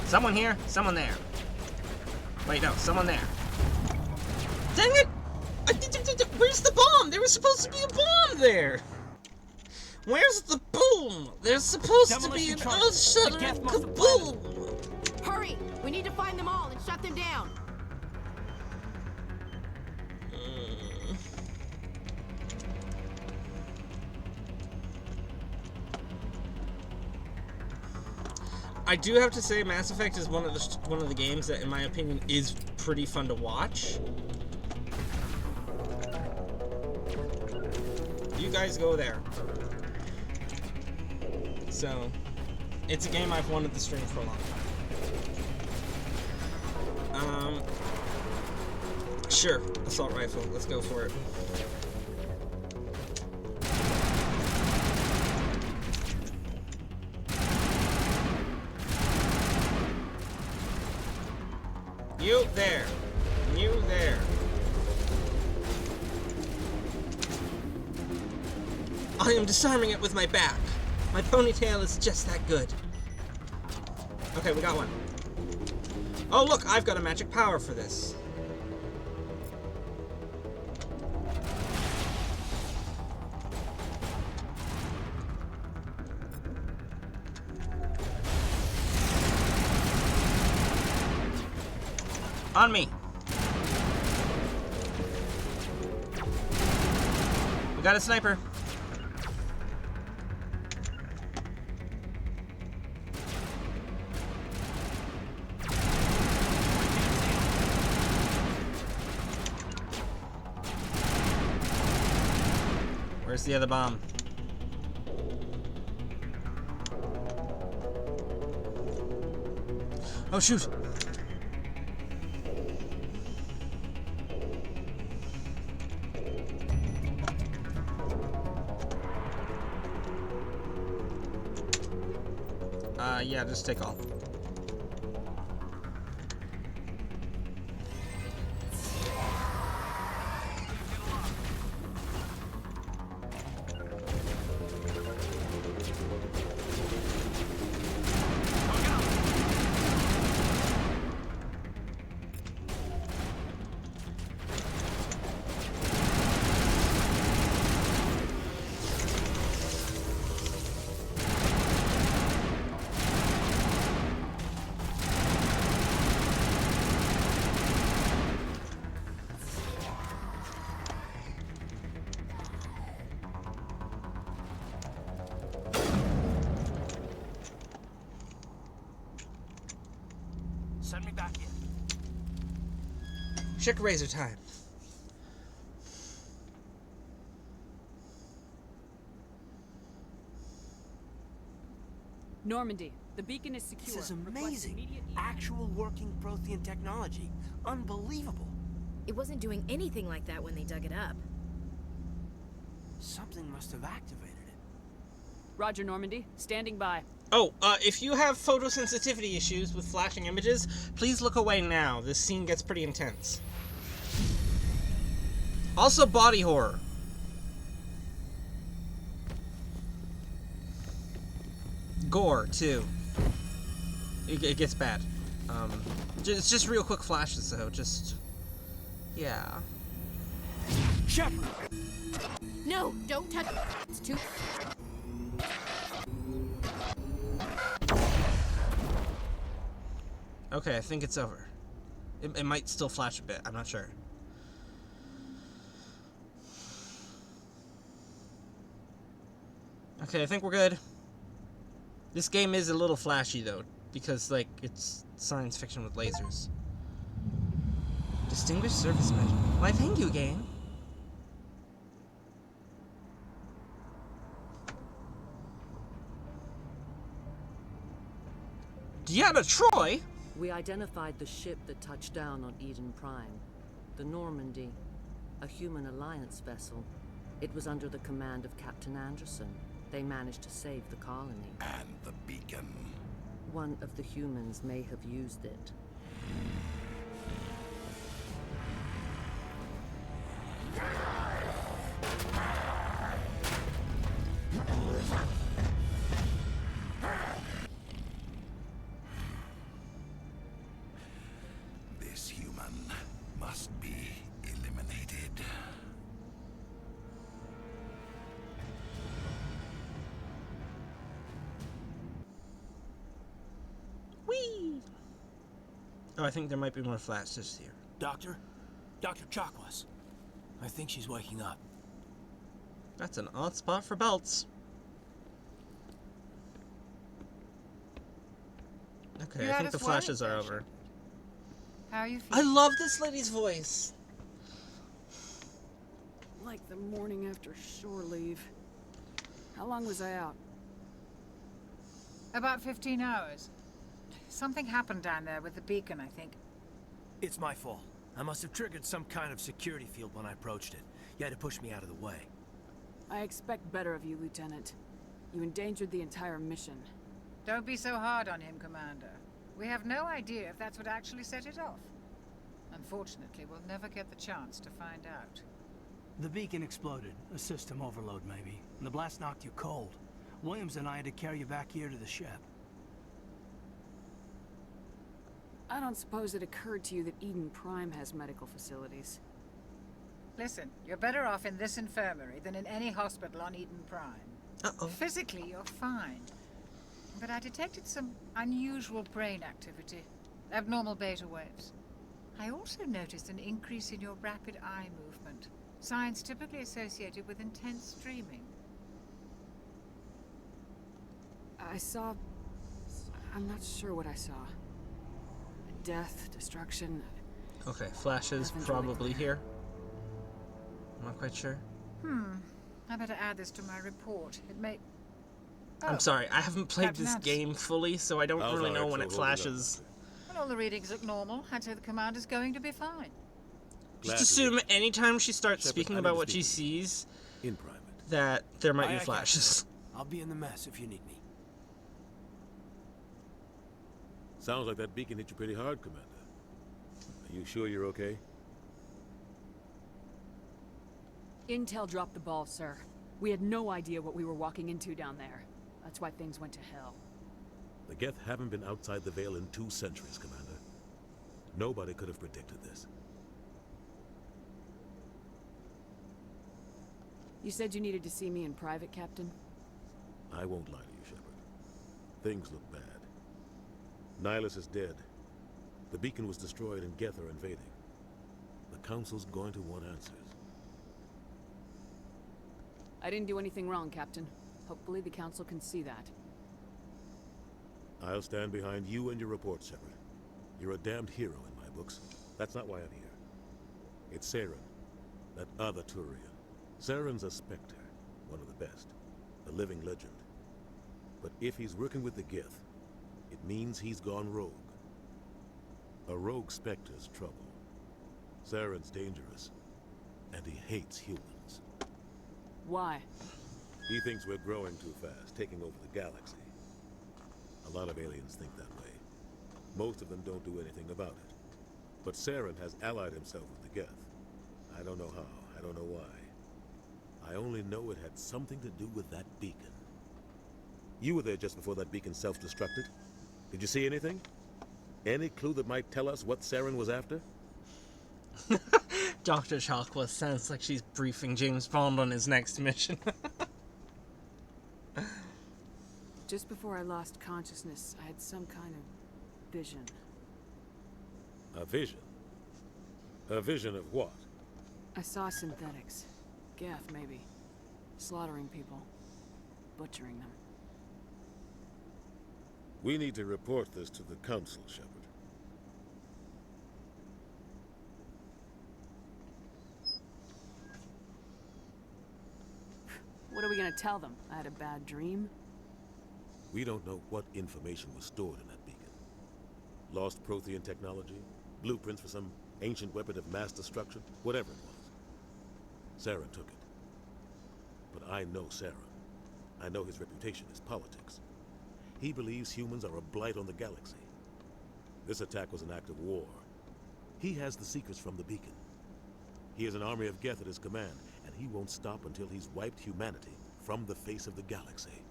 [SPEAKER 1] Someone here, someone there. Wait, no, someone there. Dang it! Where's the bomb? There was supposed to be a bomb there! Where's the boom? There's supposed to be an earth-shattering kaboom!
[SPEAKER 14] Hurry! We need to find them all and shut them down.
[SPEAKER 1] I do have to say, Mass Effect is one of the games that, in my opinion, is pretty fun to watch. You guys go there. So, it's a game I've wanted to stream for a long time. Sure, assault rifle. Let's go for it. You there. You there. I am disarming it with my back. My ponytail is just that good. Okay, we got one. Oh, look, I've got a magic power for this. On me. We got a sniper. Where's the other bomb? Oh, shoot. Yeah, just take all.
[SPEAKER 9] Send me back in.
[SPEAKER 1] Chick razor time.
[SPEAKER 10] Normandy, the beacon is secure.
[SPEAKER 17] This is amazing. Actual working Prothean technology. Unbelievable.
[SPEAKER 14] It wasn't doing anything like that when they dug it up.
[SPEAKER 17] Something must have activated it.
[SPEAKER 10] Roger, Normandy. Standing by.
[SPEAKER 1] Oh, if you have photosensitivity issues with flashing images, please look away now. This scene gets pretty intense. Also, body horror. Gore, too. It gets bad. It's just real quick flashes, though. Just... yeah.
[SPEAKER 17] Shepard!
[SPEAKER 14] No, don't touch it. It's too...
[SPEAKER 1] Okay, I think it's over. It might still flash a bit. I'm not sure. Okay, I think we're good. This game is a little flashy, though, because, like, it's science fiction with lasers. Distinguished service measure. Why, thank you, game. Deanna Troy?
[SPEAKER 2] We identified the ship that touched down on Eden Prime. The Normandy. A human alliance vessel. It was under the command of Captain Anderson. They managed to save the colony.
[SPEAKER 16] And the beacon.
[SPEAKER 2] One of the humans may have used it.
[SPEAKER 16] This human must be eliminated.
[SPEAKER 1] Whee! Oh, I think there might be more flashes here.
[SPEAKER 9] Doctor? Dr. Chakwas. I think she's waking up.
[SPEAKER 1] That's an odd spot for belts. Okay, I think the flashes are over.
[SPEAKER 13] How are you
[SPEAKER 1] I
[SPEAKER 13] feeling?
[SPEAKER 1] love this lady's voice.
[SPEAKER 10] Like the morning after shore leave. How long was I out?
[SPEAKER 13] About 15 hours. Something happened down there with the beacon, I think.
[SPEAKER 9] It's my fault. I must have triggered some kind of security field when I approached it. You had to push me out of the way.
[SPEAKER 10] I expect better of you, Lieutenant. You endangered the entire mission.
[SPEAKER 13] Don't be so hard on him, Commander. We have no idea if that's what actually set it off. Unfortunately, we'll never get the chance to find out.
[SPEAKER 17] The beacon exploded. A system overload, maybe. And the blast knocked you cold. Williams and I had to carry you back here to the ship.
[SPEAKER 10] I don't suppose it occurred to you that Eden Prime has medical facilities.
[SPEAKER 13] Listen, you're better off in this infirmary than in any hospital on Eden Prime.
[SPEAKER 1] Uh-oh.
[SPEAKER 13] Physically, you're fine. But I detected some unusual brain activity. Abnormal beta waves. I also noticed an increase in your rapid eye movement. Signs typically associated with intense dreaming.
[SPEAKER 10] I saw... I'm not sure what I saw. Death, destruction...
[SPEAKER 1] Okay, flashes probably here. I'm not quite sure.
[SPEAKER 13] I better add this to my report. It may...
[SPEAKER 1] I'm sorry, I haven't played
[SPEAKER 13] Captain
[SPEAKER 1] this
[SPEAKER 13] Nance.
[SPEAKER 1] game fully, so I don't
[SPEAKER 4] How's
[SPEAKER 1] really
[SPEAKER 4] our
[SPEAKER 1] know when it
[SPEAKER 4] actual holding up?
[SPEAKER 1] flashes.
[SPEAKER 13] Well, all the readings look normal. I'd say the commander's going to be fine.
[SPEAKER 1] Just assume anytime she starts
[SPEAKER 4] Shepard,
[SPEAKER 1] speaking
[SPEAKER 4] I need
[SPEAKER 1] about
[SPEAKER 4] to
[SPEAKER 1] what
[SPEAKER 4] speak
[SPEAKER 1] she
[SPEAKER 4] to you.
[SPEAKER 1] sees,
[SPEAKER 4] In private.
[SPEAKER 1] that there might
[SPEAKER 17] Aye,
[SPEAKER 1] be
[SPEAKER 17] aye,
[SPEAKER 1] flashes.
[SPEAKER 17] I'll be in the mess if you need me.
[SPEAKER 4] Sounds like that beacon hit you pretty hard, Commander. Are you sure you're okay?
[SPEAKER 10] Intel dropped the ball, sir. We had no idea what we were walking into down there. That's why things went to hell.
[SPEAKER 4] The Geth haven't been outside the Veil in 2 centuries, Commander. Nobody could have predicted this.
[SPEAKER 10] You said you needed to see me in private, Captain?
[SPEAKER 4] I won't lie to you, Shepard. Things look bad. Nihilus is dead. The beacon was destroyed and Geth are invading. The Council's going to want answers.
[SPEAKER 10] I didn't do anything wrong, Captain. Hopefully the Council can see that.
[SPEAKER 4] I'll stand behind you and your report, Shepard. You're a damned hero in my books. That's not why I'm here. It's Saren, that other Turian. Saren's a Spectre, one of the best, a living legend. But if he's working with the Geth, it means he's gone rogue. A rogue Spectre's trouble. Saren's dangerous, and he hates humans.
[SPEAKER 10] Why?
[SPEAKER 4] He thinks we're growing too fast, taking over the galaxy. A lot of aliens think that way. Most of them don't do anything about it. But Saren has allied himself with the Geth. I don't know how, I don't know why. I only know it had something to do with that beacon. You were there just before that beacon self-destructed. Did you see anything? Any clue that might tell us what Saren was after?
[SPEAKER 1] Dr. Chakwa sounds like she's briefing James Bond on his next mission.
[SPEAKER 10] Just before I lost consciousness, I had some kind of vision.
[SPEAKER 4] A vision? A vision of what?
[SPEAKER 10] I saw synthetics. Geth, maybe. Slaughtering people. Butchering them.
[SPEAKER 4] We need to report this to the Council, Shepard.
[SPEAKER 10] What are we gonna tell them? I had a bad dream?
[SPEAKER 4] We don't know what information was stored in that beacon. Lost Prothean technology, blueprints for some ancient weapon of mass destruction, whatever it was. Saren took it. But I know Saren. I know his reputation is politics. He believes humans are a blight on the galaxy. This attack was an act of war. He has the secrets from the beacon. He has an army of Geth at his command, and he won't stop until he's wiped humanity from the face of the galaxy.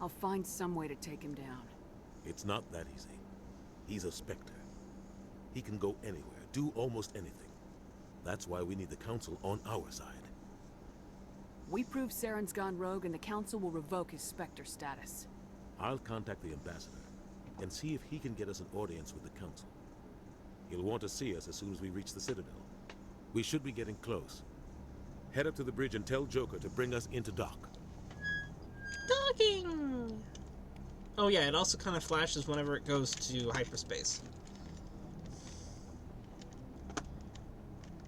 [SPEAKER 10] I'll find some way to take him down.
[SPEAKER 4] It's not that easy. He's a Spectre. He can go anywhere, do almost anything. That's why we need the Council on our side.
[SPEAKER 10] We prove Saren's gone rogue and the Council will revoke his Spectre status.
[SPEAKER 4] I'll contact the Ambassador and see if he can get us an audience with the Council. He'll want to see us as soon as we reach the Citadel. We should be getting close. Head up to the bridge and tell Joker to bring us into dock.
[SPEAKER 1] Docking! Oh yeah, it also kind of flashes whenever it goes to hyperspace.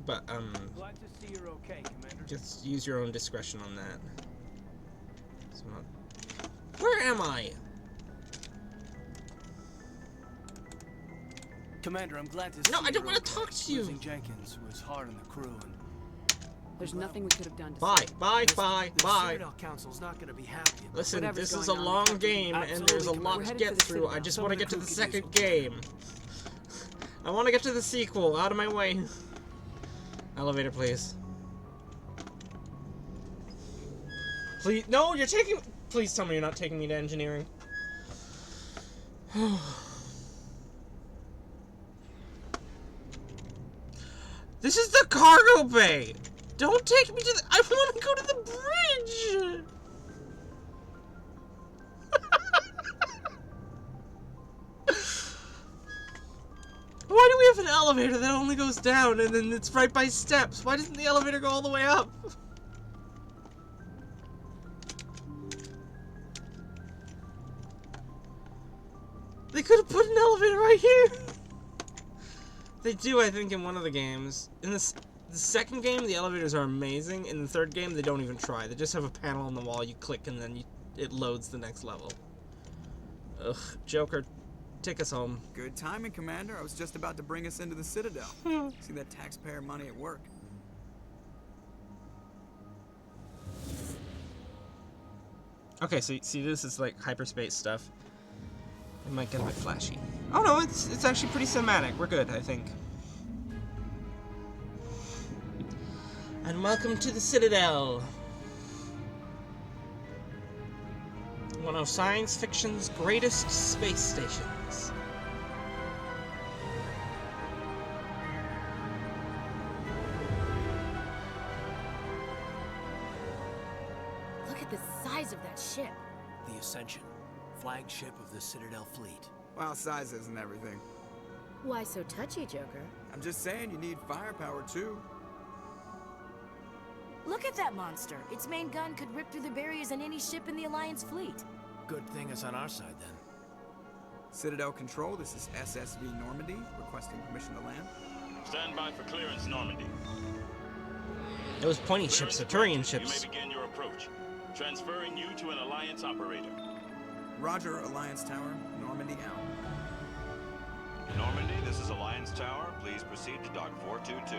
[SPEAKER 1] But,
[SPEAKER 9] Glad to see you're okay, Commander.
[SPEAKER 1] just use your own discretion on that. It's not... Where am I?
[SPEAKER 9] Commander, I'm glad to see
[SPEAKER 1] No, I don't
[SPEAKER 9] you're
[SPEAKER 1] want to
[SPEAKER 9] okay.
[SPEAKER 1] talk to you.
[SPEAKER 9] Losing Jenkins was hard on the crew, and
[SPEAKER 10] There's nothing we could have done to
[SPEAKER 1] Bye,
[SPEAKER 10] save him.
[SPEAKER 1] bye,
[SPEAKER 9] this-
[SPEAKER 1] bye,
[SPEAKER 9] the
[SPEAKER 1] bye.
[SPEAKER 9] Citadel Council's not going to be happy about
[SPEAKER 1] Listen,
[SPEAKER 10] Whatever's
[SPEAKER 1] this is
[SPEAKER 10] going
[SPEAKER 1] a
[SPEAKER 10] on,
[SPEAKER 1] long
[SPEAKER 10] Captain.
[SPEAKER 1] game, and
[SPEAKER 9] Absolutely,
[SPEAKER 1] there's a
[SPEAKER 9] Commander.
[SPEAKER 1] lot
[SPEAKER 10] We're
[SPEAKER 1] to
[SPEAKER 10] headed for
[SPEAKER 1] get
[SPEAKER 10] the
[SPEAKER 1] through. I
[SPEAKER 10] Citadel.
[SPEAKER 1] just
[SPEAKER 9] Some
[SPEAKER 1] want to
[SPEAKER 9] of the
[SPEAKER 1] get to
[SPEAKER 9] crew
[SPEAKER 1] the
[SPEAKER 9] could
[SPEAKER 1] second
[SPEAKER 9] use a little
[SPEAKER 1] game. I want to get to the sequel. Out of my way. Elevator, please. Please, no, you're taking... Please tell me you're not taking me to engineering. This is the cargo bay! Don't take me to the... I want to go to the bridge! Why do we have an elevator that only goes down and then it's right by steps? Why doesn't the elevator go all the way up? They could have put an elevator right here! They do, I think, in one of the games. In the second game, the elevators are amazing. In the third game, they don't even try. They just have a panel on the wall, you click, and then it loads the next level. Ugh, Joker, take us home.
[SPEAKER 7] Good timing, Commander. I was just about to bring us into the Citadel. See that taxpayer money at work.
[SPEAKER 1] Okay, so see, this is like hyperspace stuff. It might get a bit flashy. Oh no, it's actually pretty cinematic. We're good, I think. And welcome to the Citadel. One of science fiction's greatest space stations.
[SPEAKER 14] Look at the size of that ship.
[SPEAKER 17] The Ascension, flagship of the Citadel fleet.
[SPEAKER 7] Well, size isn't everything.
[SPEAKER 14] Why so touchy, Joker?
[SPEAKER 7] I'm just saying you need firepower, too.
[SPEAKER 14] Look at that monster. Its main gun could rip through the barriers in any ship in the Alliance fleet.
[SPEAKER 17] Good thing it's on our side, then.
[SPEAKER 7] Citadel Control, this is SSV Normandy, requesting permission to land.
[SPEAKER 18] Stand by for clearance, Normandy.
[SPEAKER 1] Those pointy ships are Turian ships.
[SPEAKER 18] You may begin your approach. Transferring you to an Alliance operator.
[SPEAKER 7] Roger, Alliance Tower, Normandy out.
[SPEAKER 18] Normandy, this is Alliance Tower. Please proceed to Dock 422.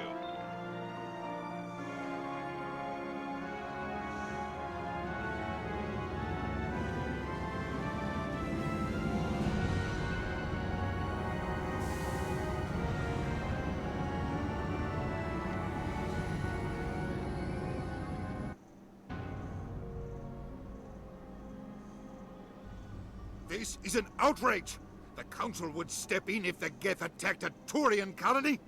[SPEAKER 3] This is an outrage! The Council would step in if the Geth attacked a Turian colony?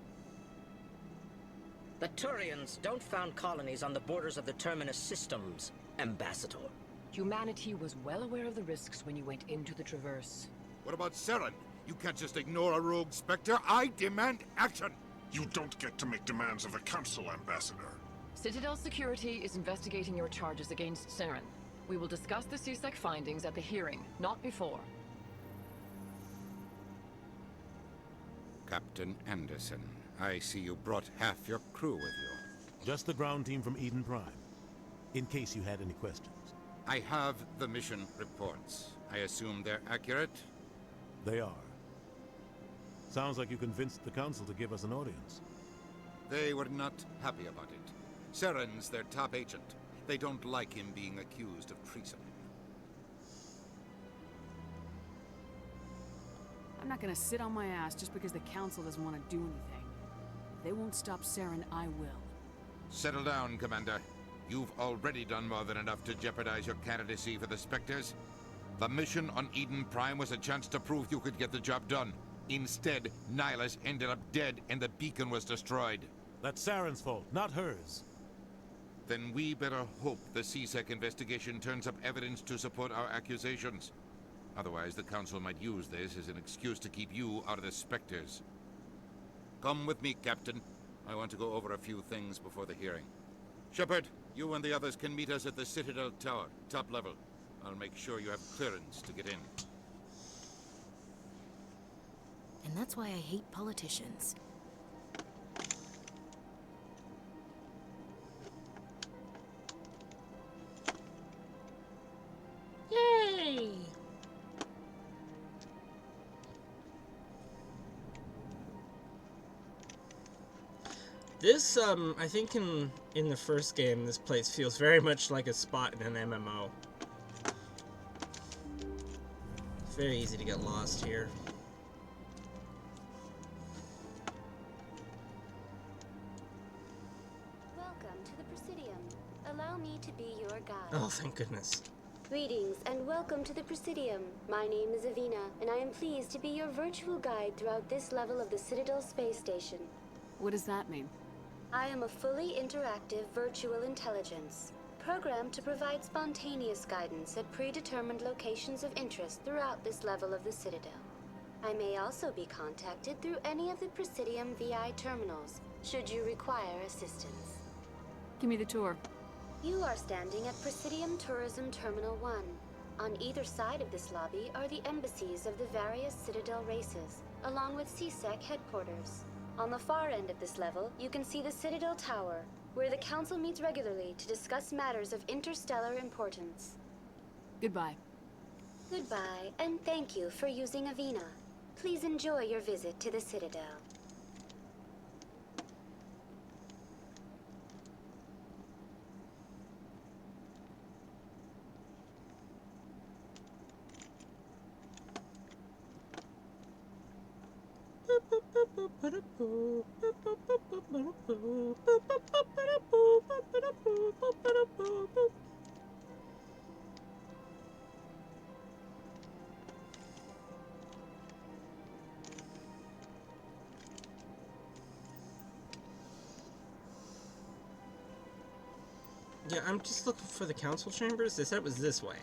[SPEAKER 19] The Turians don't found colonies on the borders of the Terminus systems, Ambassador.
[SPEAKER 20] Humanity was well aware of the risks when you went into the Traverse.
[SPEAKER 3] What about Saren? You can't just ignore a rogue Spectre. I demand action!
[SPEAKER 11] You don't get to make demands of the Council, Ambassador.
[SPEAKER 20] Citadel Security is investigating your charges against Saren. We will discuss the CSEC findings at the hearing, not before.
[SPEAKER 3] Captain Anderson, I see you brought half your crew with you.
[SPEAKER 4] Just the ground team from Eden Prime, in case you had any questions.
[SPEAKER 3] I have the mission reports. I assume they're accurate?
[SPEAKER 4] They are. Sounds like you convinced the Council to give us an audience.
[SPEAKER 3] They were not happy about it. Saren's their top agent. They don't like him being accused of treason.
[SPEAKER 10] I'm not gonna sit on my ass just because the Council doesn't want to do anything. If they won't stop Saren, I will.
[SPEAKER 3] Settle down, Commander. You've already done more than enough to jeopardize your candidacy for the Spectres. The mission on Eden Prime was a chance to prove you could get the job done. Instead, Nihilus ended up dead and the beacon was destroyed.
[SPEAKER 4] That's Saren's fault, not hers.
[SPEAKER 3] Then we better hope the CSEC investigation turns up evidence to support our accusations. Otherwise, the Council might use this as an excuse to keep you out of the Spectres. Come with me, Captain. I want to go over a few things before the hearing. Shepard, you and the others can meet us at the Citadel Tower, top level. I'll make sure you have clearance to get in.
[SPEAKER 14] And that's why I hate politicians.
[SPEAKER 1] Yay! This, I think in the first game, this place feels very much like a spot in an MMO. It's very easy to get lost here.
[SPEAKER 21] Welcome to the Presidium. Allow me to be your guide.
[SPEAKER 1] Oh, thank goodness.
[SPEAKER 21] Greetings and welcome to the Presidium. My name is Avina, and I am pleased to be your virtual guide throughout this level of the Citadel space station.
[SPEAKER 10] What does that mean?
[SPEAKER 21] I am a fully interactive virtual intelligence, programmed to provide spontaneous guidance at predetermined locations of interest throughout this level of the Citadel. I may also be contacted through any of the Presidium VI terminals, should you require assistance.
[SPEAKER 10] Give me the tour.
[SPEAKER 21] You are standing at Presidium Tourism Terminal 1. On either side of this lobby are the embassies of the various Citadel races, along with CSEC headquarters. On the far end of this level, you can see the Citadel Tower, where the Council meets regularly to discuss matters of interstellar importance.
[SPEAKER 10] Goodbye.
[SPEAKER 21] Goodbye, and thank you for using Avina. Please enjoy your visit to the Citadel.
[SPEAKER 1] Yeah, I'm just looking for the council chambers. They said it was this way.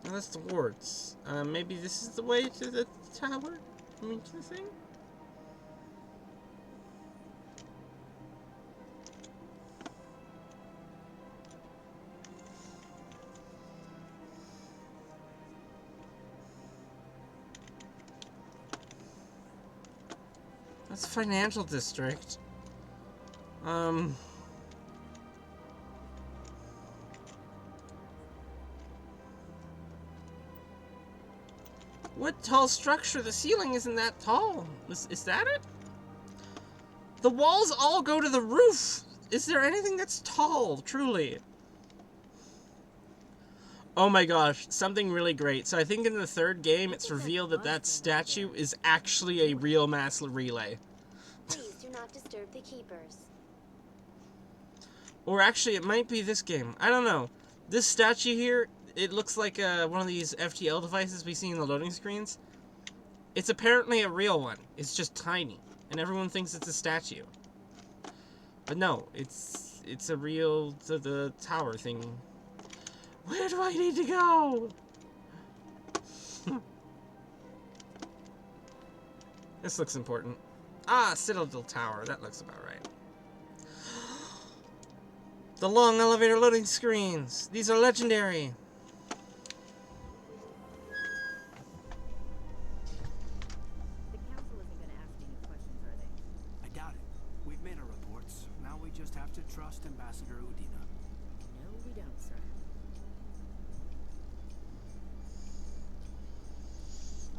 [SPEAKER 1] Oh, that's the wards. Maybe this is the way to the tower? I mean, to the thing? That's financial district. What tall structure? The ceiling isn't that tall. Is that it? The walls all go to the roof. Is there anything that's tall, truly? Oh my gosh, something really great. So I think in the third game, it's revealed that that statue is actually a real mass relay.
[SPEAKER 21] Please do not disturb the keepers.
[SPEAKER 1] Or actually, it might be this game. I don't know. This statue here, it looks like one of these FTL devices we see in the loading screens. It's apparently a real one. It's just tiny, and everyone thinks it's a statue. But no, it's a real the tower thing. Where do I need to go? This looks important. Ah, Citadel Tower. That looks about right. The long elevator loading screens. These are legendary.
[SPEAKER 2] The council isn't going to ask any questions, are they?
[SPEAKER 9] I doubt it. We've made our reports. Now we just have to trust Ambassador Udina.
[SPEAKER 2] No, we don't, sir.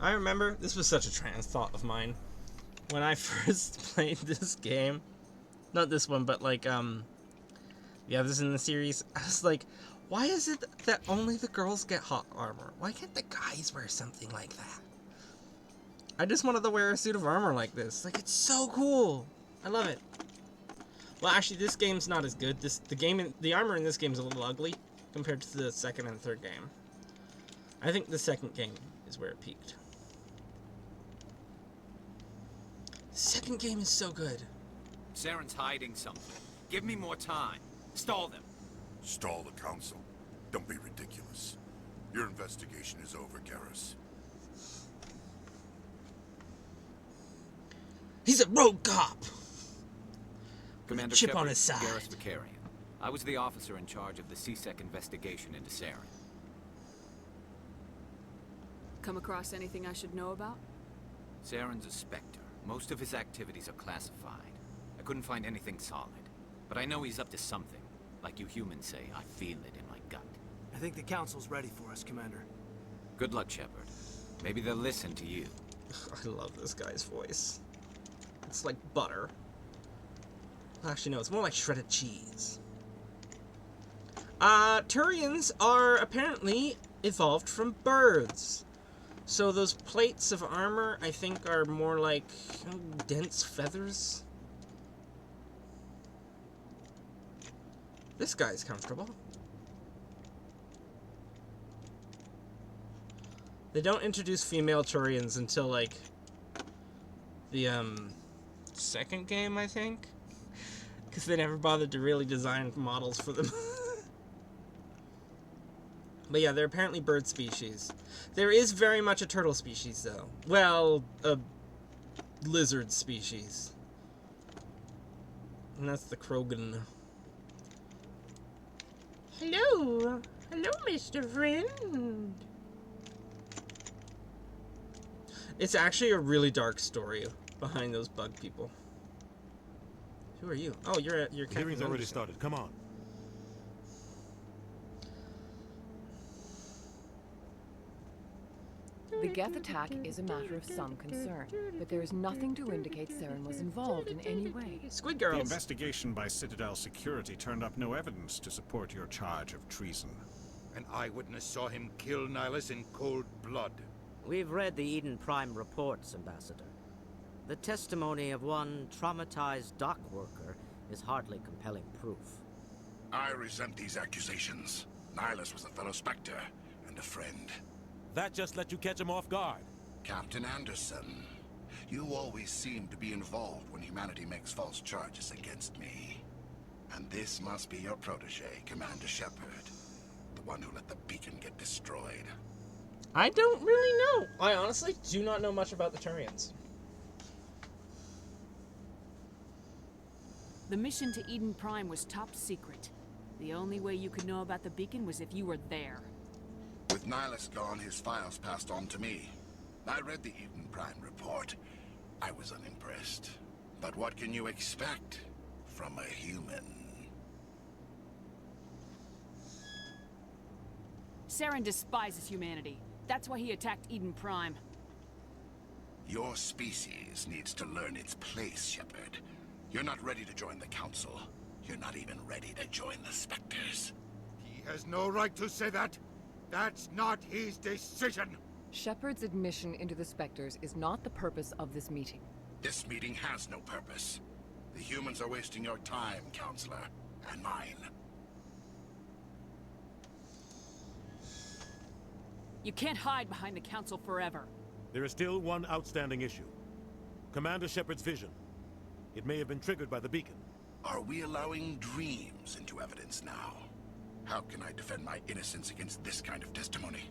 [SPEAKER 1] I remember, this was such a trans thought of mine. When I first played this game, not this one, but like, the others in the series, I was like, why is it that only the girls get hot armor? Why can't the guys wear something like that? I just wanted to wear a suit of armor like this. Like, it's so cool. I love it. Well, actually, this game's not as good. The armor in this game is a little ugly compared to the second and third game. I think the second game is where it peaked. The second game is so good.
[SPEAKER 5] Saren's hiding something. Give me more time. Stall them.
[SPEAKER 16] Stall the council? Don't be ridiculous. Your investigation is over, Garrus.
[SPEAKER 1] He's a rogue cop!
[SPEAKER 5] Commander
[SPEAKER 1] Chip
[SPEAKER 5] Shepard,
[SPEAKER 1] on his side.
[SPEAKER 5] Garrus Vicarian. I was the officer in charge of the CSEC investigation into Saren.
[SPEAKER 10] Come across anything I should know about?
[SPEAKER 5] Saren's a Spectre. Most of his activities are classified. I couldn't find anything solid. But I know he's up to something. Like you humans say, I feel it in my gut.
[SPEAKER 9] I think the council's ready for us, Commander.
[SPEAKER 5] Good luck, Shepard. Maybe they'll listen to you.
[SPEAKER 1] I love this guy's voice. It's like butter. Actually, no, it's more like shredded cheese. Turians are apparently evolved from birds. So those plates of armor, I think, are more like dense feathers. This guy's comfortable. They don't introduce female Turians until, like, the, second game, I think. Because they never bothered to really design models for them. But yeah, they're apparently bird species. There is very much a turtle species, though. Well, a lizard species. And that's the Krogan. Hello! Hello, Mr. Friend! It's actually a really dark story behind those bug people. Who are you? Oh, you're
[SPEAKER 4] The hearing's already started. Come on.
[SPEAKER 20] The Geth attack is a matter of some concern, but there is nothing to indicate Saren was involved in any way.
[SPEAKER 1] Squid Girls.
[SPEAKER 8] The investigation by Citadel Security turned up no evidence to support your charge of treason.
[SPEAKER 3] An eyewitness saw him kill Nihilus in cold blood.
[SPEAKER 19] We've read the Eden Prime reports, Ambassador. The testimony of one traumatized dock worker is hardly compelling proof.
[SPEAKER 16] I resent these accusations. Nihilus was a fellow Spectre and a friend.
[SPEAKER 4] That just let you catch him off guard.
[SPEAKER 16] Captain Anderson, you always seem to be involved when humanity makes false charges against me. And this must be your protege, Commander Shepard. The one who let the beacon get destroyed.
[SPEAKER 1] I don't really know. I honestly do not know much about the Turians.
[SPEAKER 10] The mission to Eden Prime was top secret. The only way you could know about the beacon was if you were there.
[SPEAKER 16] With Nihilus gone, his files passed on to me. I read the Eden Prime report. I was unimpressed. But what can you expect from a human?
[SPEAKER 10] Saren despises humanity. That's why he attacked Eden Prime.
[SPEAKER 16] Your species needs to learn its place, Shepard. You're not ready to join the Council. You're not even ready to join the Spectres.
[SPEAKER 3] He has no right to say that. That's not his decision.
[SPEAKER 20] Shepard's admission into the Spectres is not the purpose of this meeting.
[SPEAKER 16] This meeting has no purpose. The humans are wasting your time, Counselor, and mine.
[SPEAKER 10] You can't hide behind the Council forever.
[SPEAKER 4] There is still one outstanding issue. Commander Shepard's vision. It may have been triggered by the beacon.
[SPEAKER 16] Are we allowing dreams into evidence now? How can I defend my innocence against this kind of testimony?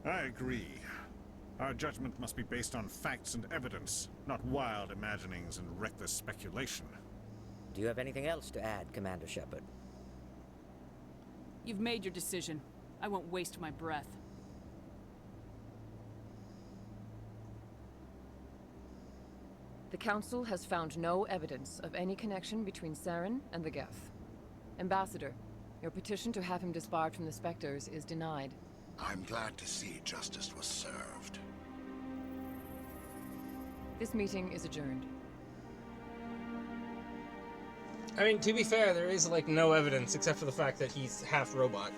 [SPEAKER 8] I agree. Our judgment must be based on facts and evidence, not wild imaginings and reckless speculation.
[SPEAKER 19] Do you have anything else to add, Commander Shepard?
[SPEAKER 10] You've made your decision. I won't waste my breath.
[SPEAKER 20] The Council has found no evidence of any connection between Saren and the Geth. Ambassador, your petition to have him disbarred from the Spectres is denied.
[SPEAKER 16] I'm glad to see justice was served.
[SPEAKER 20] This meeting is adjourned.
[SPEAKER 1] I mean, to be fair, there is, like, no evidence except for the fact that he's half robot.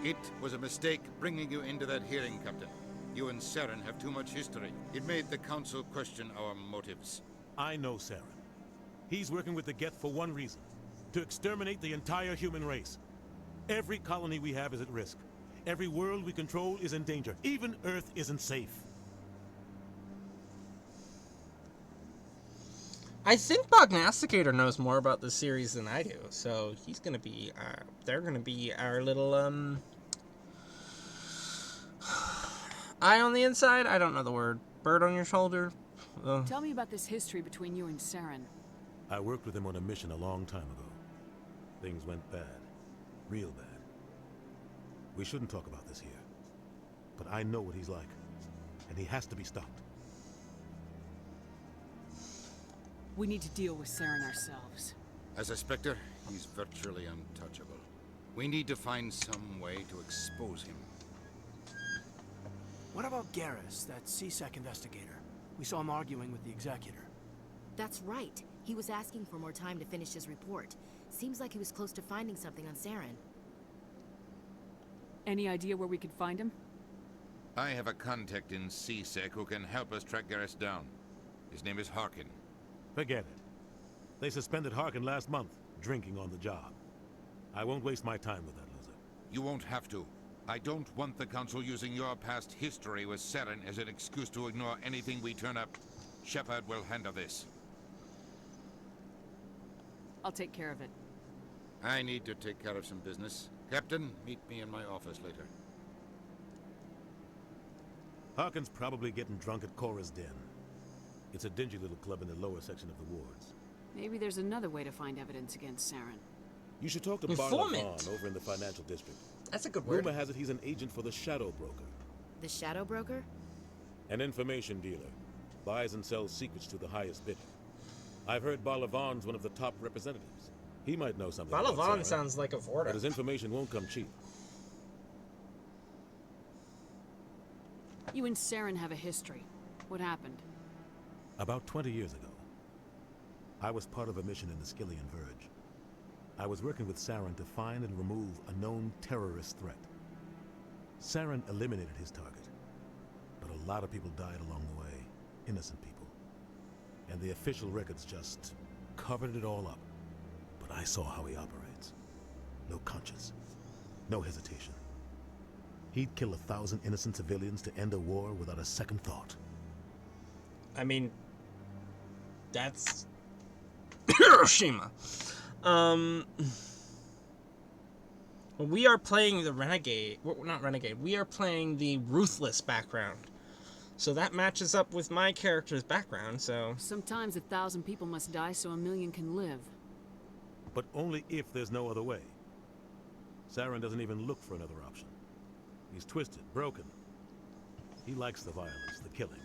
[SPEAKER 3] It was a mistake bringing you into that hearing, Captain. You and Saren have too much history. It made the Council question our motives.
[SPEAKER 4] I know Saren. He's working with the Geth for one reason. To exterminate the entire human race. Every colony we have is at risk. Every world we control is in danger. Even Earth isn't safe.
[SPEAKER 1] I think Bognasticator knows more about this series than I do, so he's gonna be, they're gonna be our little, eye on the inside? I don't know the word. Bird on your shoulder?
[SPEAKER 10] Tell me about this history between you and Saren.
[SPEAKER 4] I worked with him on a mission a long time ago. Things went bad. Real bad. We shouldn't talk about this here. But I know what he's like. And he has to be stopped.
[SPEAKER 10] We need to deal with Saren ourselves.
[SPEAKER 3] As a Spectre, he's virtually untouchable. We need to find some way to expose him.
[SPEAKER 9] What about Garrus, that CSEC investigator? We saw him arguing with the Executor.
[SPEAKER 14] That's right. He was asking for more time to finish his report. Seems like he was close to finding something on Saren.
[SPEAKER 10] Any idea where we could find him?
[SPEAKER 3] I have a contact in CSEC who can help us track Garrus down. His name is Harkin.
[SPEAKER 4] Forget it. They suspended Harkin last month, drinking on the job. I won't waste my time with that loser.
[SPEAKER 3] You won't have to. I don't want the Council using your past history with Saren as an excuse to ignore anything we turn up. Shepard will handle this.
[SPEAKER 10] I'll take care of it.
[SPEAKER 3] I need to take care of some business. Captain, meet me in my office later.
[SPEAKER 4] Harkin's probably getting drunk at Cora's Den. It's a dingy little club in the lower section of the wards.
[SPEAKER 10] Maybe there's another way to find evidence against Saren.
[SPEAKER 4] You should talk to
[SPEAKER 1] Informant.
[SPEAKER 4] Barla Vaughn over in the financial district.
[SPEAKER 1] That's a good word.
[SPEAKER 4] Rumor has it he's an agent for the Shadow Broker.
[SPEAKER 14] The Shadow Broker?
[SPEAKER 4] An information dealer. Buys and sells secrets to the highest bidder. I've heard Barla Vaughn's one of the top representatives. He might know something
[SPEAKER 1] Barla
[SPEAKER 4] about
[SPEAKER 1] Vaughn
[SPEAKER 4] Saren,
[SPEAKER 1] sounds like a Vorta.
[SPEAKER 4] but his information won't come cheap.
[SPEAKER 10] You and Saren have a history. What happened?
[SPEAKER 4] About 20 years ago, I was part of a mission in the Skillian Verge. I was working with Saren to find and remove a known terrorist threat. Saren eliminated his target, but a lot of people died along the way, innocent people. And the official records just covered it all up. But I saw how he operates. No conscience, no hesitation. He'd kill 1,000 innocent civilians to end a war without a second thought.
[SPEAKER 1] I mean, that's Hiroshima. We are playing the Renegade. Well, not Renegade. We are playing the Ruthless background. So that matches up with my character's background, so...
[SPEAKER 10] Sometimes 1,000 people must die so 1,000,000 can live.
[SPEAKER 4] But only if there's no other way. Saren doesn't even look for another option. He's twisted, broken. He likes the violence, the killing.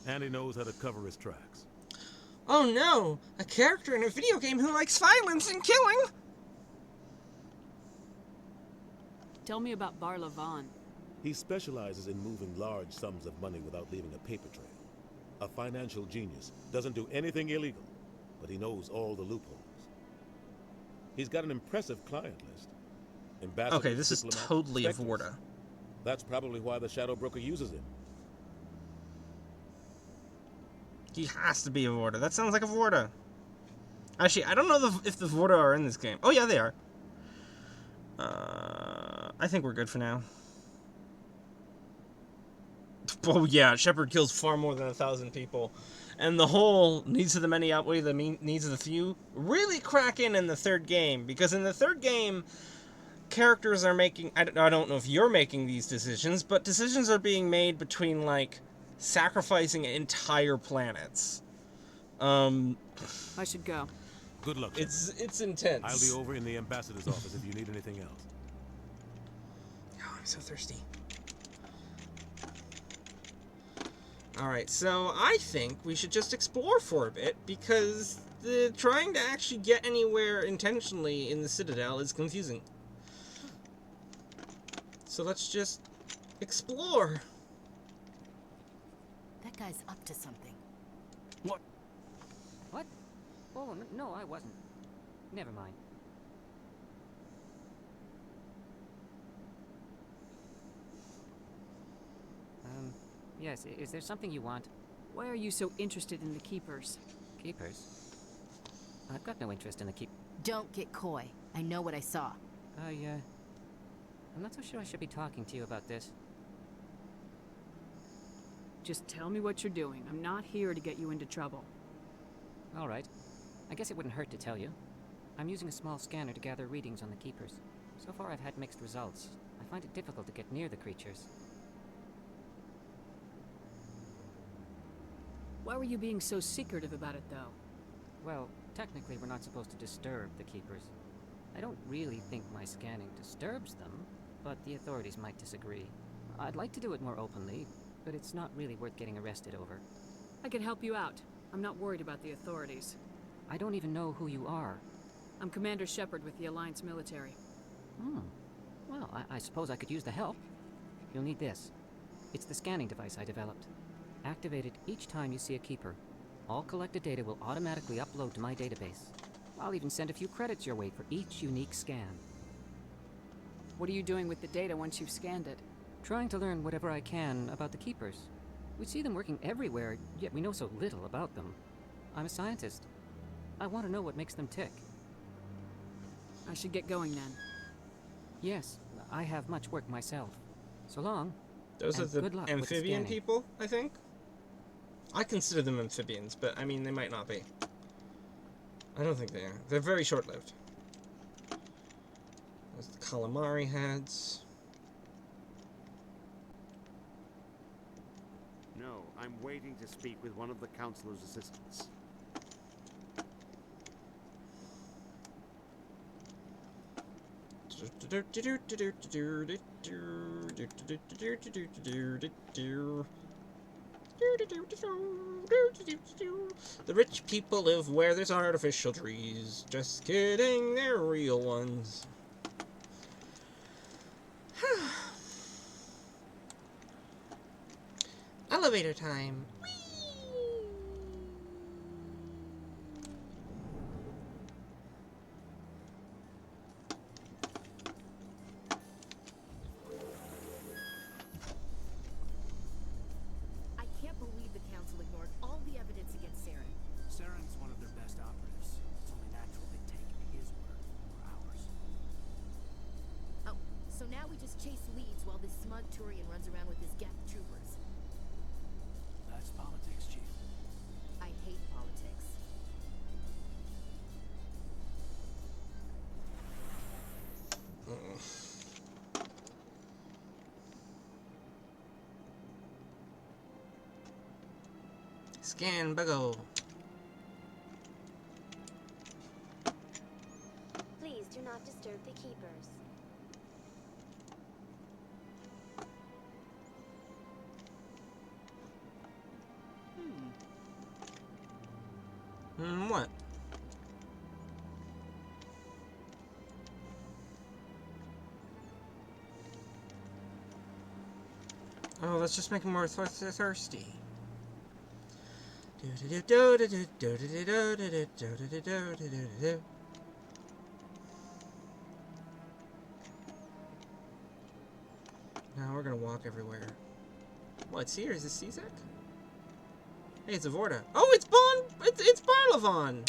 [SPEAKER 4] And he knows how to cover his tracks.
[SPEAKER 1] Oh no! A character in a video game who likes violence and killing!
[SPEAKER 10] Tell me about Barla Vaughn.
[SPEAKER 4] He specializes in moving large sums of money without leaving a paper trail. A financial genius. Doesn't do anything illegal, but he knows all the loopholes. He's got an impressive client list. Ambassadors,
[SPEAKER 1] okay, this is
[SPEAKER 4] diplomats,
[SPEAKER 1] totally a
[SPEAKER 4] specters.
[SPEAKER 1] Vorta.
[SPEAKER 4] That's probably why the Shadow Broker uses him.
[SPEAKER 1] He has to be a Vorta. That sounds like a Vorta. Actually, I don't know if the Vorta are in this game. Oh yeah, they are. I think we're good for now. Oh yeah, Shepard kills far more than 1,000 people. And the whole needs of the many outweigh the needs of the few really crack in the third game. Because in the third game, characters are making... I don't know if you're making these decisions, but decisions are being made between, like, sacrificing entire planets.
[SPEAKER 10] I should go.
[SPEAKER 4] Good luck.
[SPEAKER 1] It's intense.
[SPEAKER 4] I'll be over in the ambassador's office if you need anything else.
[SPEAKER 1] Oh, I'm so thirsty. Alright, so I think we should just explore for a bit, because trying to actually get anywhere intentionally in the Citadel is confusing. So let's just explore.
[SPEAKER 14] That guy's up to something.
[SPEAKER 6] What? What? Oh, no, I wasn't. Never mind. Yes, is there something you want?
[SPEAKER 10] Why are you so interested in the Keepers?
[SPEAKER 6] Keepers? I've got no interest in the keep...
[SPEAKER 14] Don't get coy. I know what I saw.
[SPEAKER 6] I'm not so sure I should be talking to you about this.
[SPEAKER 10] Just tell me what you're doing. I'm not here to get you into trouble.
[SPEAKER 6] All right. I guess it wouldn't hurt to tell you. I'm using a small scanner to gather readings on the Keepers. So far I've had mixed results. I find it difficult to get near the creatures.
[SPEAKER 10] Why were you being so secretive about it, though?
[SPEAKER 6] Well, technically we're not supposed to disturb the Keepers. I don't really think my scanning disturbs them, but the authorities might disagree. I'd like to do it more openly, but it's not really worth getting arrested over.
[SPEAKER 10] I can help you out. I'm not worried about the authorities.
[SPEAKER 6] I don't even know who you are.
[SPEAKER 10] I'm Commander Shepard with the Alliance military.
[SPEAKER 6] Well, I suppose I could use the help. You'll need this. It's the scanning device I developed. Activate it each time you see a Keeper. All collected data will automatically upload to my database. I'll even send a few credits your way for each unique scan.
[SPEAKER 10] What are you doing with the data once you've scanned it?
[SPEAKER 6] Trying to learn whatever I can about the Keepers. We see them working everywhere, yet we know so little about them. I'm a scientist. I want to know what makes them tick.
[SPEAKER 10] I should get going then.
[SPEAKER 6] Yes, I have much work myself. So long.
[SPEAKER 1] Those are
[SPEAKER 6] good
[SPEAKER 1] the
[SPEAKER 6] luck with
[SPEAKER 1] amphibian
[SPEAKER 6] scanning.
[SPEAKER 1] people, I think. I consider them amphibians, but I mean, they might not be. I don't think they are. They're very short-lived. There's the calamari heads.
[SPEAKER 12] No, I'm waiting to speak with one of the Councilor's assistants.
[SPEAKER 1] The rich people live where there's artificial trees. Just kidding, they're real ones. Elevator time.
[SPEAKER 14] I can't believe the Council ignored all the evidence against Saren.
[SPEAKER 9] Saren's one of their best operatives. It's only natural they take his word for ours.
[SPEAKER 14] Oh, so now we just chase leads while this smug Turian runs around with his Geth troopers.
[SPEAKER 9] That's politics, Chief.
[SPEAKER 14] I hate politics.
[SPEAKER 1] Scan Buggo.
[SPEAKER 21] Please do not disturb the keepers.
[SPEAKER 1] What? Oh, let's just make them more thirsty. Now we're gonna walk everywhere. What's here? Is this Cizek? Hey, it's a Vorta. Oh, it's It's Barlavon.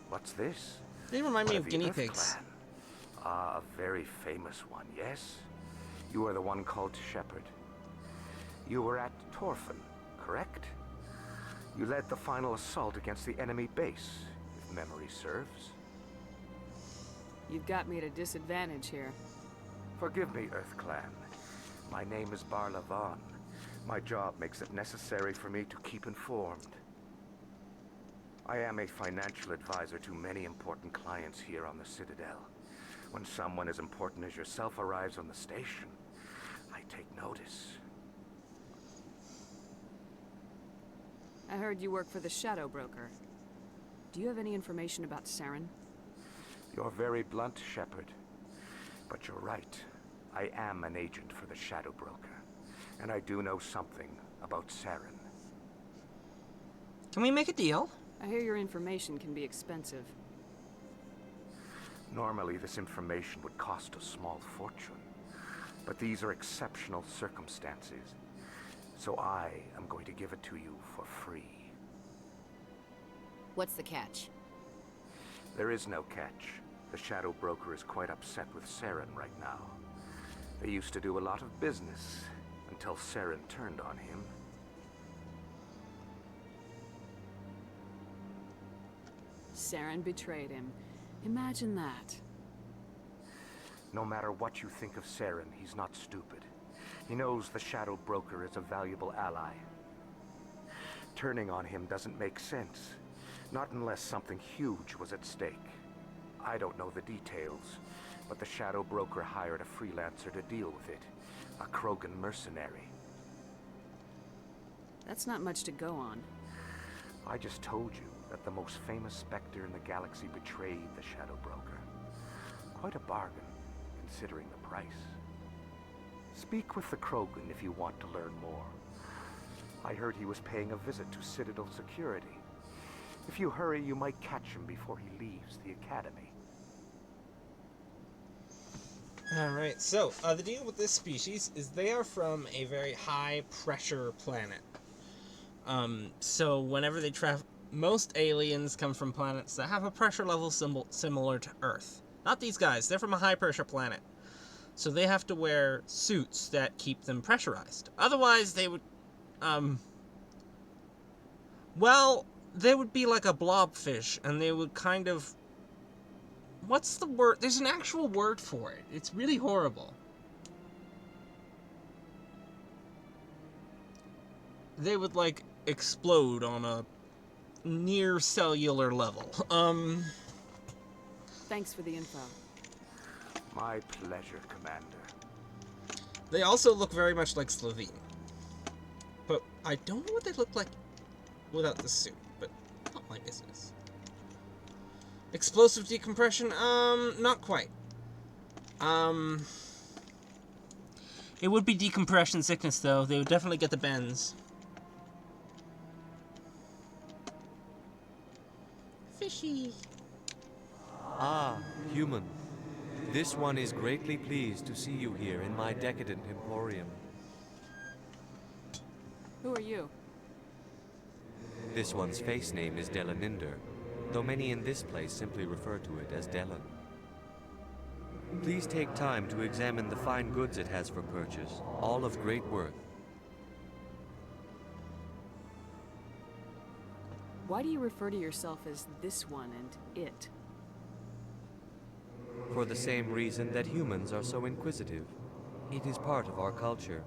[SPEAKER 22] What's this?
[SPEAKER 1] They remind me
[SPEAKER 22] One
[SPEAKER 1] of
[SPEAKER 22] the
[SPEAKER 1] guinea
[SPEAKER 22] Earth
[SPEAKER 1] pigs.
[SPEAKER 22] Clan. Ah, a very famous one, yes? You are the one called Shepherd. You were at Torfin, correct? You led the final assault against the enemy base, if memory serves.
[SPEAKER 10] You've got me at a disadvantage here.
[SPEAKER 22] Forgive me, Earth Clan. My name is Barlavon. My job makes it necessary for me to keep informed. I am a financial advisor to many important clients here on the Citadel. When someone as important as yourself arrives on the station, I take notice.
[SPEAKER 10] I heard you work for the Shadow Broker. Do you have any information about Saren?
[SPEAKER 22] You're very blunt, Shepherd. But you're right. I am an agent for the Shadow Broker. And I do know something about Saren.
[SPEAKER 1] Can we make a deal?
[SPEAKER 10] I hear your information can be expensive.
[SPEAKER 22] Normally, this information would cost a small fortune. But these are exceptional circumstances. So I am going to give it to you for free.
[SPEAKER 14] What's the catch?
[SPEAKER 22] There is no catch. The Shadow Broker is quite upset with Saren right now. They used to do a lot of business until Saren turned on him.
[SPEAKER 10] Saren betrayed him. Imagine that.
[SPEAKER 22] No matter what you think of Saren, he's not stupid. He knows the Shadow Broker is a valuable ally. Turning on him doesn't make sense. Not unless something huge was at stake. I don't know the details, but the Shadow Broker hired a freelancer to deal with it. A Krogan mercenary.
[SPEAKER 10] That's not much to go on.
[SPEAKER 22] I just told you that the most famous Spectre in the galaxy betrayed the Shadow Broker. Quite a bargain, considering the price. Speak with the Krogan if you want to learn more. I heard he was paying a visit to Citadel security. If you hurry, you might catch him before he leaves the academy.
[SPEAKER 1] Alright, so, the deal with this species is they are from a very high-pressure planet. So whenever they travel... Most aliens come from planets that have a pressure level similar to Earth. Not these guys, they're from a high-pressure planet. So they have to wear suits that keep them pressurized. Otherwise, they would... Well, they would be like a blobfish, and they would kind of... What's the word? There's an actual word for it. It's really horrible. They would, like, explode on a near cellular level.
[SPEAKER 10] Thanks for the info.
[SPEAKER 22] My pleasure, Commander.
[SPEAKER 1] They also look very much like Slovene. But I don't know what they look like without the suit, but not my business. Explosive decompression? Not quite. It would be decompression sickness, though. They would definitely get the bends. Fishy.
[SPEAKER 13] Ah, human. This one is greatly pleased to see you here in my decadent emporium.
[SPEAKER 10] Who are you?
[SPEAKER 13] This one's face name is Delaninder, though many in this place simply refer to it as Delan. Please take time to examine the fine goods it has for purchase, all of great worth.
[SPEAKER 10] Why do you refer to yourself as this one and it?
[SPEAKER 13] For the same reason that humans are so inquisitive. It is part of our culture.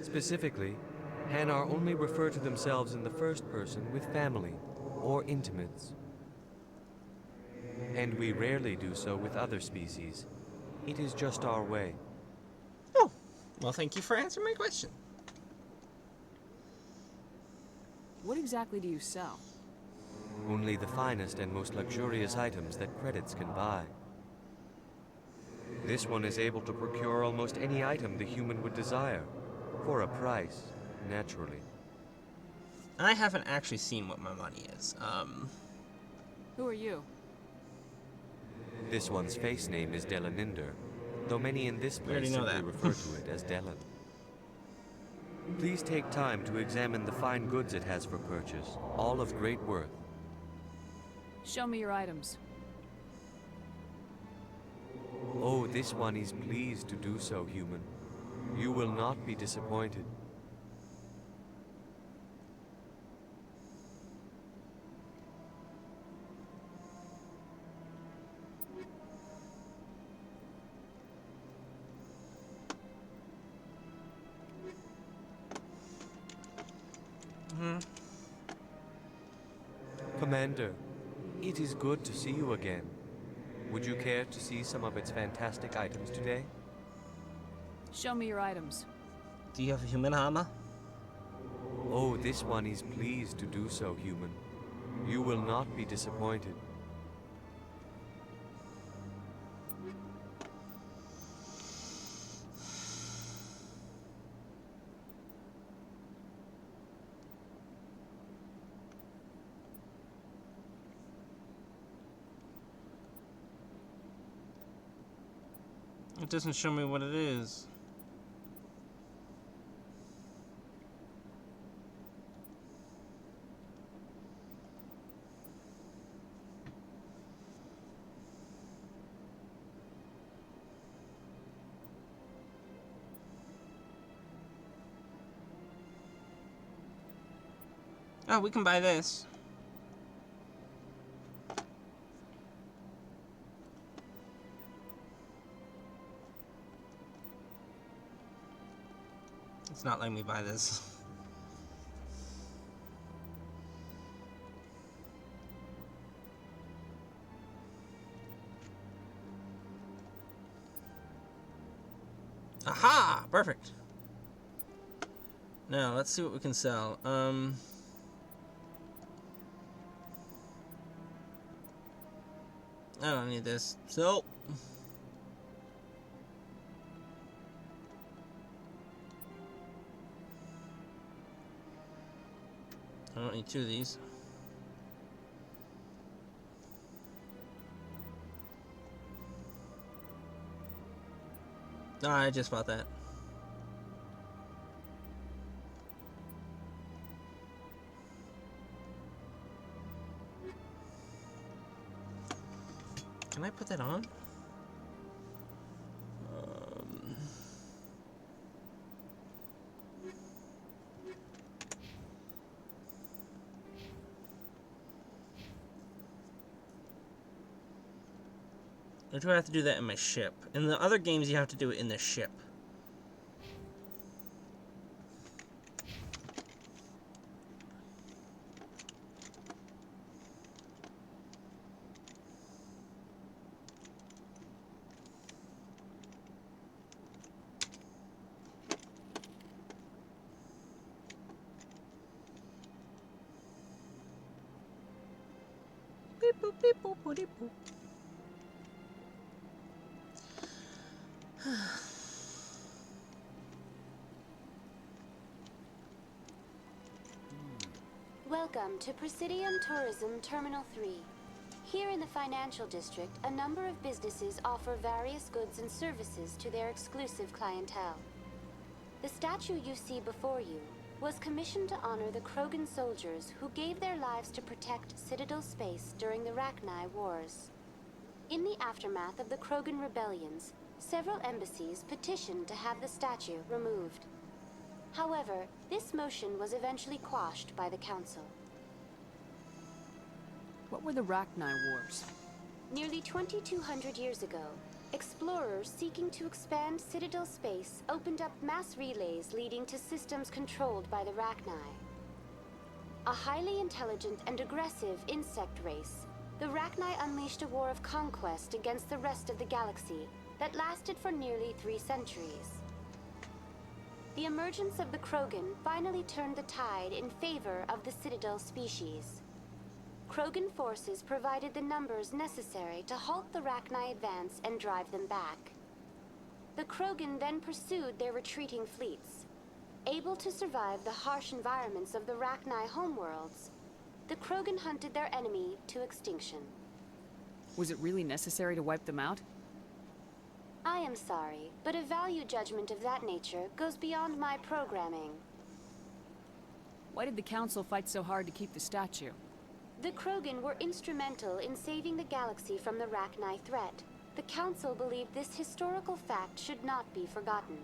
[SPEAKER 13] Specifically, Hanar only refer to themselves in the first person with family or intimates. And we rarely do so with other species. It is just our way.
[SPEAKER 1] Oh, well, thank you for answering my question.
[SPEAKER 10] What exactly do you sell?
[SPEAKER 13] Only the finest and most luxurious items that credits can buy. This one is able to procure almost any item the human would desire, for a price, naturally.
[SPEAKER 1] I haven't actually seen what my money is.
[SPEAKER 10] Who are you?
[SPEAKER 13] This one's face name is Delaninder, though many in this
[SPEAKER 1] already
[SPEAKER 13] place
[SPEAKER 1] know
[SPEAKER 13] simply
[SPEAKER 1] that.
[SPEAKER 13] refer to it as Delan. Please take time to examine the fine goods it has for purchase, all of great worth.
[SPEAKER 10] Show me your items.
[SPEAKER 13] Oh, this one is pleased to do so, human. You will not be disappointed. Commander, it is good to see you again. Would you care to see some of its fantastic items today?
[SPEAKER 10] Show me your items.
[SPEAKER 1] Do you have a human armor?
[SPEAKER 13] Oh, this one is pleased to do so, human. You will not be disappointed.
[SPEAKER 1] It doesn't show me what it is. Oh, we can buy this. It's not letting me buy this. Aha! Perfect. Now, let's see what we can sell. I don't need this. So, I don't need two of these. No, I just bought that. Can I put that on? Or do I have to do that in my ship? In the other games, you have to do it in the ship. Beep boop beep boop boop boop.
[SPEAKER 21] Welcome to Presidium Tourism Terminal 3. Here in the financial district, a number of businesses offer various goods and services to their exclusive clientele. The statue you see before you was commissioned to honor the Krogan soldiers who gave their lives to protect Citadel space during the Rachni Wars. In the aftermath of the Krogan rebellions, several embassies petitioned to have the statue removed. However, this motion was eventually quashed by the Council.
[SPEAKER 10] What were the Rachni Wars?
[SPEAKER 21] Nearly 2,200 years ago, explorers seeking to expand Citadel space opened up mass relays leading to systems controlled by the Rachni. A highly intelligent and aggressive insect race, the Rachni unleashed a war of conquest against the rest of the galaxy that lasted for nearly 3 centuries. The emergence of the Krogan finally turned the tide in favor of the Citadel species. Krogan forces provided the numbers necessary to halt the Rachni advance and drive them back. The Krogan then pursued their retreating fleets. Able to survive the harsh environments of the Rachni homeworlds, the Krogan hunted their enemy to extinction.
[SPEAKER 10] Was it really necessary to wipe them out?
[SPEAKER 21] I am sorry, but a value judgment of that nature goes beyond my programming.
[SPEAKER 10] Why did the Council fight so hard to keep the statue?
[SPEAKER 21] The Krogan were instrumental in saving the galaxy from the Rachni threat. The Council believed this historical fact should not be forgotten.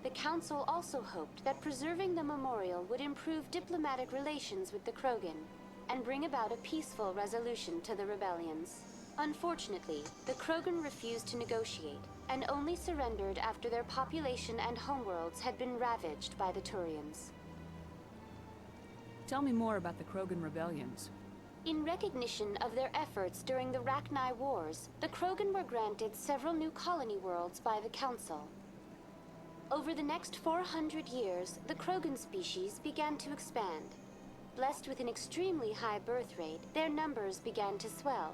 [SPEAKER 21] The Council also hoped that preserving the memorial would improve diplomatic relations with the Krogan and bring about a peaceful resolution to the rebellions. Unfortunately, the Krogan refused to negotiate and only surrendered after their population and homeworlds had been ravaged by the Turians.
[SPEAKER 10] Tell me more about the Krogan rebellions.
[SPEAKER 21] In recognition of their efforts during the Rachni Wars, the Krogan were granted several new colony worlds by the Council. Over the next 400 years, the Krogan species began to expand. Blessed with an extremely high birth rate, their numbers began to swell.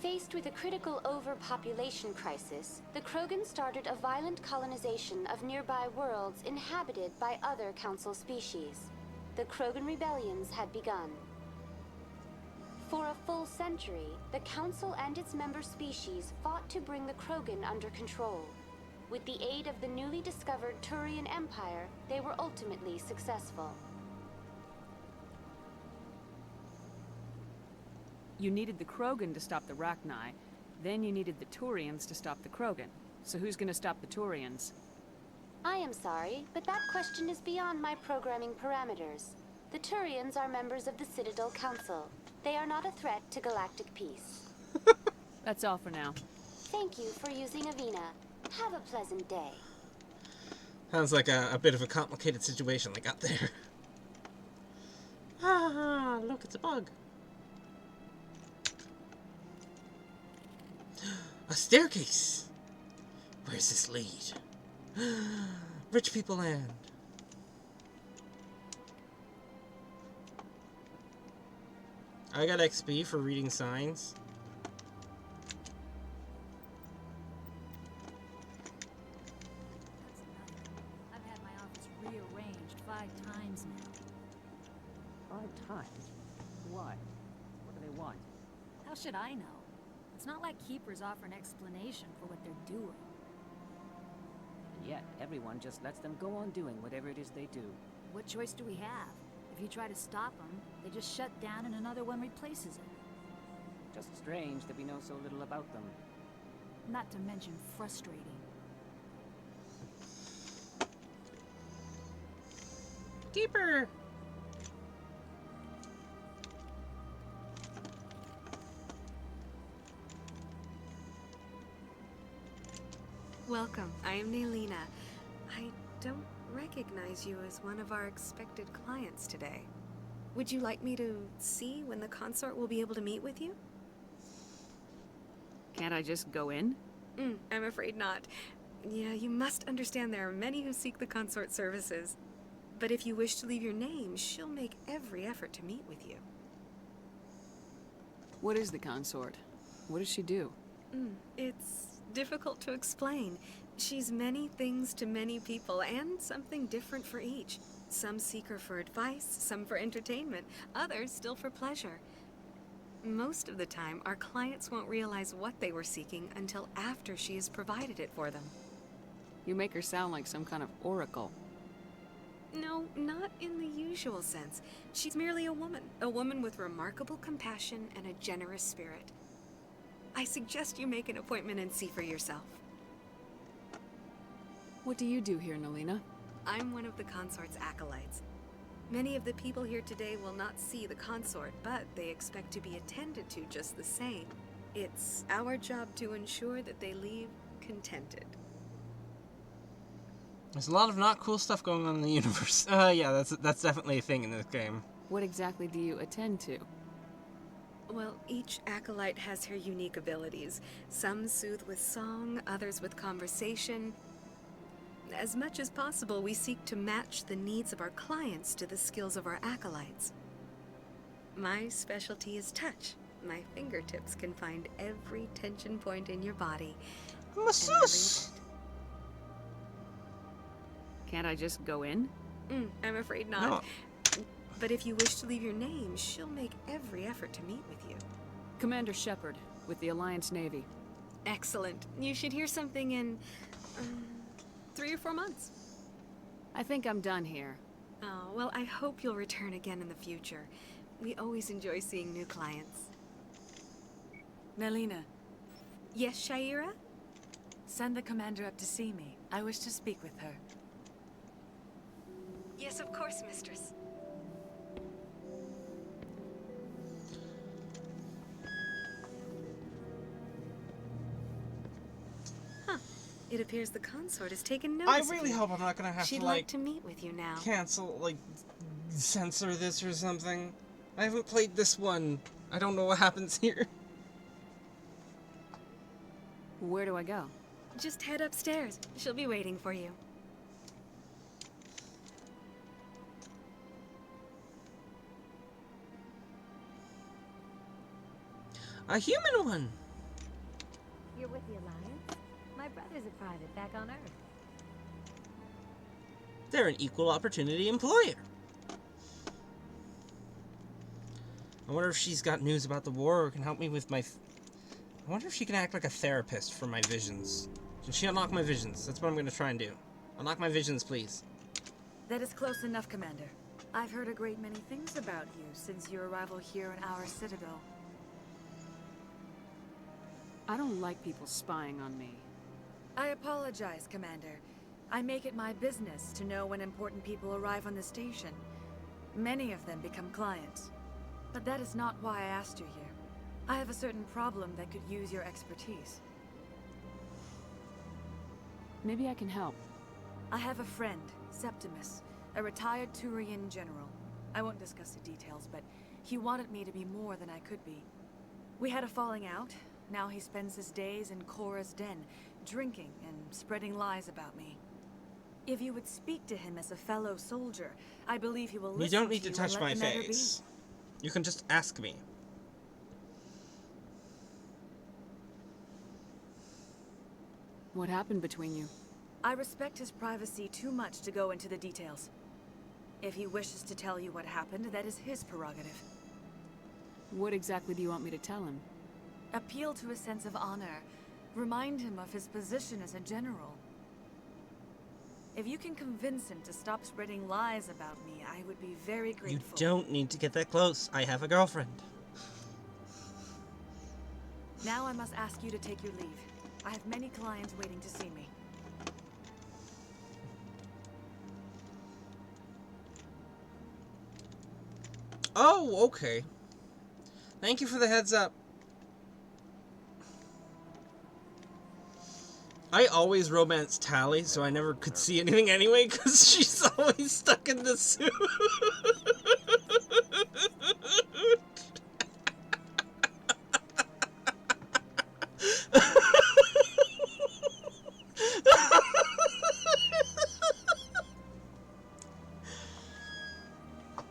[SPEAKER 21] Faced with a critical overpopulation crisis, the Krogan started a violent colonization of nearby worlds inhabited by other Council species. The Krogan rebellions had begun. For a full century, the Council and its member species fought to bring the Krogan under control. With the aid of the newly discovered Turian Empire, they were ultimately successful.
[SPEAKER 10] You needed the Krogan to stop the Rachni, then you needed the Turians to stop the Krogan. So who's gonna stop the Turians?
[SPEAKER 21] I am sorry, but that question is beyond my programming parameters. The Turians are members of the Citadel Council. They are not a threat to galactic peace.
[SPEAKER 10] That's all for now.
[SPEAKER 21] Thank you for using Avina. Have a pleasant day.
[SPEAKER 1] Sounds like a bit of a complicated situation they got there. Ah, look, it's a bug. A staircase! Where's this lead? Rich people land. I got XP for reading signs.
[SPEAKER 15] I've had my office rearranged 5 times. times now.
[SPEAKER 6] 5 times? Why? What do they want?
[SPEAKER 15] How should I know? It's not like Keepers offer an explanation for what they're doing.
[SPEAKER 6] And yet, everyone just lets them go on doing whatever it is they do.
[SPEAKER 15] What choice do we have? If you try to stop them, they just shut down and another one replaces it.
[SPEAKER 6] Just strange that we know so little about them.
[SPEAKER 15] Not to mention frustrating.
[SPEAKER 1] Deeper!
[SPEAKER 17] Welcome. I am Naelina. I don't recognize you as one of our expected clients today. Would you like me to see when the consort will be able to meet with you?
[SPEAKER 10] Can't I just go in?
[SPEAKER 17] I'm afraid not. Yeah, you must understand there are many who seek the consort services. But if you wish to leave your name, she'll make every effort to meet with you.
[SPEAKER 10] What is the consort? What does she do?
[SPEAKER 17] It's difficult to explain. She's many things to many people, and something different for each. Some seek her for advice, some for entertainment, others still for pleasure. Most of the time, our clients won't realize what they were seeking until after she has provided it for them.
[SPEAKER 10] You make her sound like some kind of oracle.
[SPEAKER 17] No, not in the usual sense. She's merely a woman with remarkable compassion and a generous spirit. I suggest you make an appointment and see for yourself.
[SPEAKER 10] What do you do here, Naelina?
[SPEAKER 17] I'm one of the consort's acolytes. Many of the people here today will not see the consort, but they expect to be attended to just the same. It's our job to ensure that they leave contented.
[SPEAKER 1] There's a lot of not cool stuff going on in the universe. Yeah, that's definitely a thing in this game.
[SPEAKER 10] What exactly do you attend to?
[SPEAKER 17] Well, each acolyte has her unique abilities. Some soothe with song, others with conversation. As much as possible, we seek to match the needs of our clients to the skills of our acolytes. My specialty is touch. My fingertips can find every tension point in your body.
[SPEAKER 1] Masseuse!
[SPEAKER 10] Can't I just go in?
[SPEAKER 17] I'm afraid not.
[SPEAKER 1] No.
[SPEAKER 17] But if you wish to leave your name, she'll make every effort to meet with you.
[SPEAKER 10] Commander Shepard, with the Alliance Navy.
[SPEAKER 17] Excellent. You should hear something in 3 or 4 months.
[SPEAKER 10] I think I'm done here.
[SPEAKER 17] Oh, well, I hope you'll return again in the future. We always enjoy seeing new clients.
[SPEAKER 23] Naelina.
[SPEAKER 17] Yes, Shaira?
[SPEAKER 23] Send the commander up to see me. I wish to speak with her.
[SPEAKER 17] Yes, of course, mistress. It appears the consort has taken notice.
[SPEAKER 1] I really hope I'm not gonna have
[SPEAKER 17] She'd
[SPEAKER 1] to,
[SPEAKER 17] like to meet with you now.
[SPEAKER 1] cancel, censor this or something. I haven't played this one. I don't know what happens here.
[SPEAKER 10] Where do I go?
[SPEAKER 17] Just head upstairs. She'll be waiting for you.
[SPEAKER 1] A human one!
[SPEAKER 24] You're with the Alliance? My brother's a private back on Earth.
[SPEAKER 1] They're an equal opportunity employer. I wonder if she's got news about the war or can help me with my... I wonder if she can act like a therapist for my visions. Can she unlock my visions? That's what I'm going to try and do. Unlock my visions, please.
[SPEAKER 23] That is close enough, Commander. I've heard a great many things about you since your arrival here in our citadel.
[SPEAKER 10] I don't like people spying on me.
[SPEAKER 23] I apologize, Commander. I make it my business to know when important people arrive on the station. Many of them become clients. But that is not why I asked you here. I have a certain problem that could use your expertise.
[SPEAKER 10] Maybe I can help.
[SPEAKER 23] I have a friend, Septimus, a retired Turian general. I won't discuss the details, but he wanted me to be more than I could be. We had a falling out. Now he spends his days in Korra's den, drinking and spreading lies about me. If you would speak to him as a fellow soldier, I believe he will listen to you.
[SPEAKER 1] You don't need to touch
[SPEAKER 23] and
[SPEAKER 1] my
[SPEAKER 23] let the matter
[SPEAKER 1] face. You can just ask me.
[SPEAKER 10] What happened between you?
[SPEAKER 23] I respect his privacy too much to go into the details. If he wishes to tell you what happened, that is his prerogative.
[SPEAKER 10] What exactly do you want me to tell him?
[SPEAKER 23] Appeal to a sense of honor. Remind him of his position as a general. If you can convince him to stop spreading lies about me, I would be very
[SPEAKER 1] You
[SPEAKER 23] grateful.
[SPEAKER 1] don't need to get that close. I have a girlfriend.
[SPEAKER 23] Now I must ask you to take your leave. I have many clients waiting to see me.
[SPEAKER 1] Oh, okay. Thank you for the heads up. I always romance Tally, so I never could see anything anyway, because she's always stuck in the suit.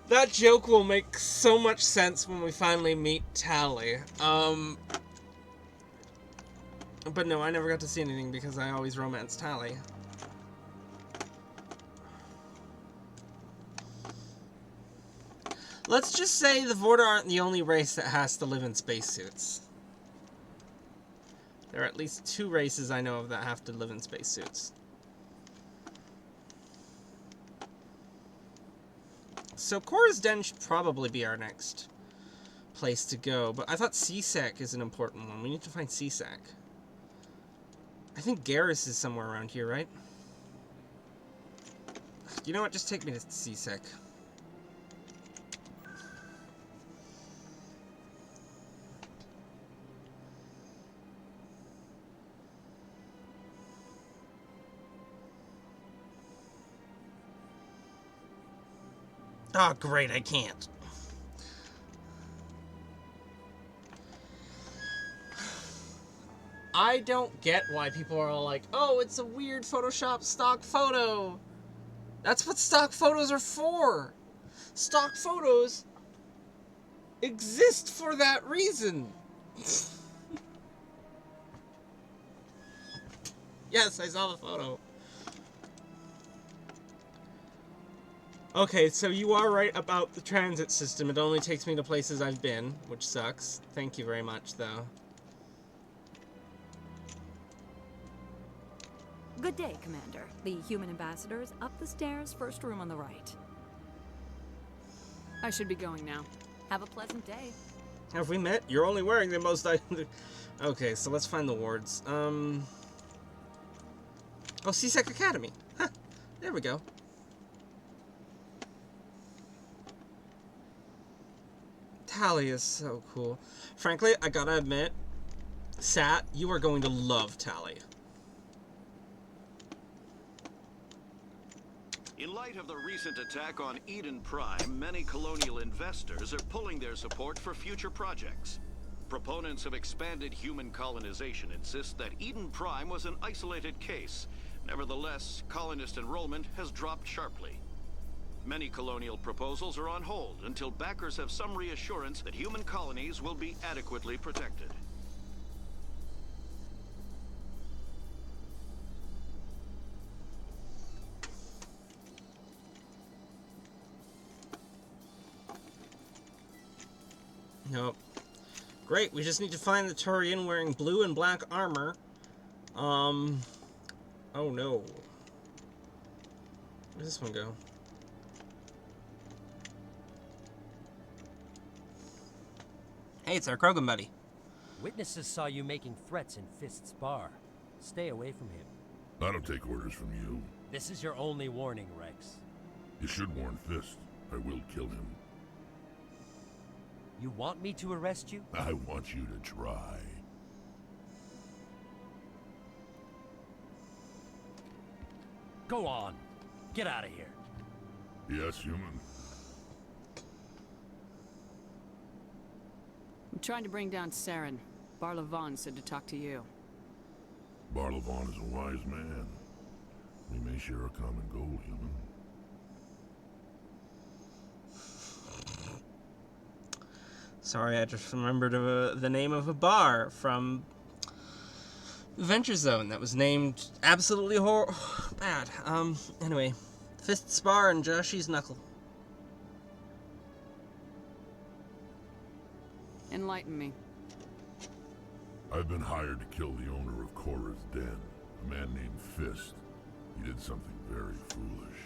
[SPEAKER 1] That joke will make so much sense when we finally meet Tally. But no, I never got to see anything because I always romanced Tally. Let's just say the Vorta aren't the only race that has to live in spacesuits. There are at least 2 races I know of that have to live in spacesuits. So Korra's Den should probably be our next place to go, but I thought CSEC is an important one. We need to find CSEC. I think Garrus is somewhere around here, right? You know what? Just take me to CSEC. Oh, great, I can't. I don't get why people are all like, oh, it's a weird Photoshop stock photo. That's what stock photos are for. Stock photos exist for that reason. Yes, I saw the photo. Okay, so you are right about the transit system. It only takes me to places I've been, which sucks. Thank you very much, though.
[SPEAKER 2] Good day, Commander. The human ambassador is up the stairs, first room on the right.
[SPEAKER 10] I should be going now.
[SPEAKER 2] Have a pleasant day.
[SPEAKER 1] Have we met? You're only wearing the most Okay, so let's find the wards. Oh, CSEC Academy. Huh, there we go. Tally is so cool. Frankly, I gotta admit, Sat, you are going to love Tally.
[SPEAKER 7] In light of the recent attack on Eden Prime, many colonial investors are pulling their support for future projects. Proponents of expanded human colonization insist that Eden Prime was an isolated case. Nevertheless, colonist enrollment has dropped sharply. Many colonial proposals are on hold until backers have some reassurance that human colonies will be adequately protected.
[SPEAKER 1] Nope. Great, we just need to find the Turian wearing blue and black armor. Oh no. Where does this one go? Hey, it's our Krogan buddy.
[SPEAKER 11] Witnesses saw you making threats in Fist's bar. Stay away from him.
[SPEAKER 18] I don't take orders from you.
[SPEAKER 11] This is your only warning, Rex.
[SPEAKER 18] You should warn Fist. I will kill him.
[SPEAKER 11] You want me to arrest you?
[SPEAKER 18] I want you to try.
[SPEAKER 11] Go on. Get out of here.
[SPEAKER 18] Yes, human.
[SPEAKER 10] I'm trying to bring down Saren. Barlavon said to talk to you.
[SPEAKER 18] Barlavon is a wise man. We may share a common goal, human.
[SPEAKER 1] Sorry, I just remembered the name of a bar from Venture Zone that was named absolutely bad. Anyway, Fist's Bar and Joshy's Knuckle.
[SPEAKER 10] Enlighten me.
[SPEAKER 18] I've been hired to kill the owner of Cora's Den, a man named Fist. He did something very foolish.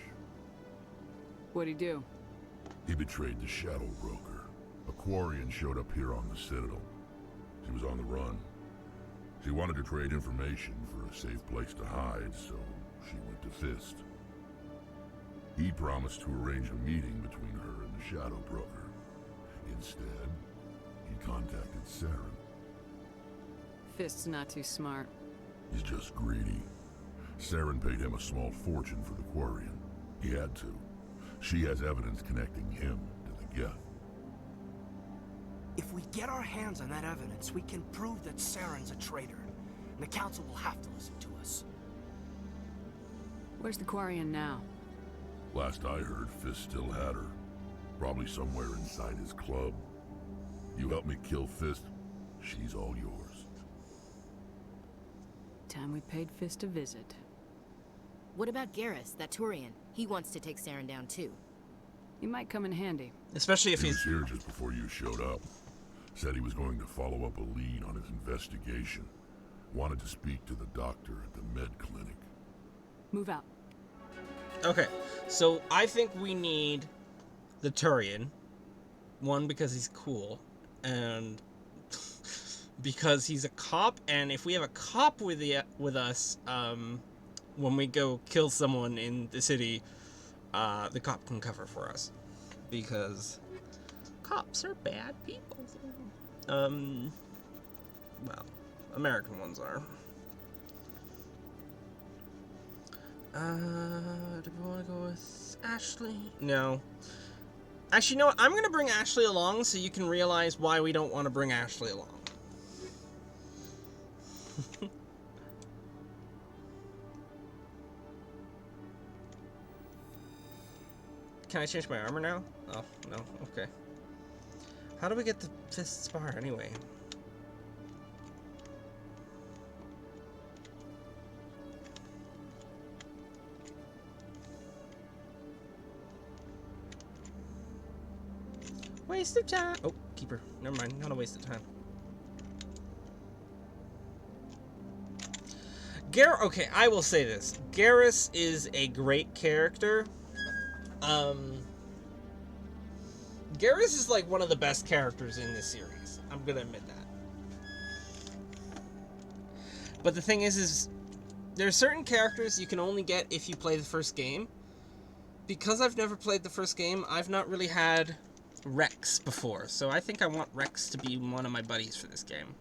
[SPEAKER 10] What'd he do?
[SPEAKER 18] He betrayed the Shadow Broker. A Quarian showed up here on the Citadel. She was on the run. She wanted to trade information for a safe place to hide, so she went to Fist. He promised to arrange a meeting between her and the Shadow Broker. Instead, he contacted Saren.
[SPEAKER 10] Fist's not too smart.
[SPEAKER 18] He's just greedy. Saren paid him a small fortune for the Quarian. He had to. She has evidence connecting him to the Geth.
[SPEAKER 9] If we get our hands on that evidence, we can prove that Saren's a traitor. And the Council will have to listen to us.
[SPEAKER 10] Where's the Quarian now?
[SPEAKER 18] Last I heard, Fist still had her. Probably somewhere inside his club. You help me kill Fist, she's all yours.
[SPEAKER 10] Time we paid Fist a visit.
[SPEAKER 14] What about Garrus, that Turian? He wants to take Saren down too.
[SPEAKER 10] He might come in handy.
[SPEAKER 1] Especially if
[SPEAKER 18] he was here just before you showed up. Said he was going to follow up a lead on his investigation. Wanted to speak to the doctor at the med clinic.
[SPEAKER 10] Move out.
[SPEAKER 1] Okay, so I think we need the Turian. One, because he's cool, and because he's a cop, and if we have a cop with us, when we go kill someone in the city, the cop can cover for us. Because cops are bad people. Well, American ones are. Do we want to go with Ashley? No. Actually, you know what? I'm going to bring Ashley along so you can realize why we don't want to bring Ashley along. Can I change my armor now? Oh, no. Okay. How do we get the Fist Spar anyway? Waste of time. Oh, keeper. Never mind. Not a waste of time. Okay, I will say this. Garrus is a great character. Garrus is like one of the best characters in this series. I'm gonna admit that. But the thing is there are certain characters you can only get if you play the first game. Because I've never played the first game, I've not really had Rex before. So I think I want Rex to be one of my buddies for this game.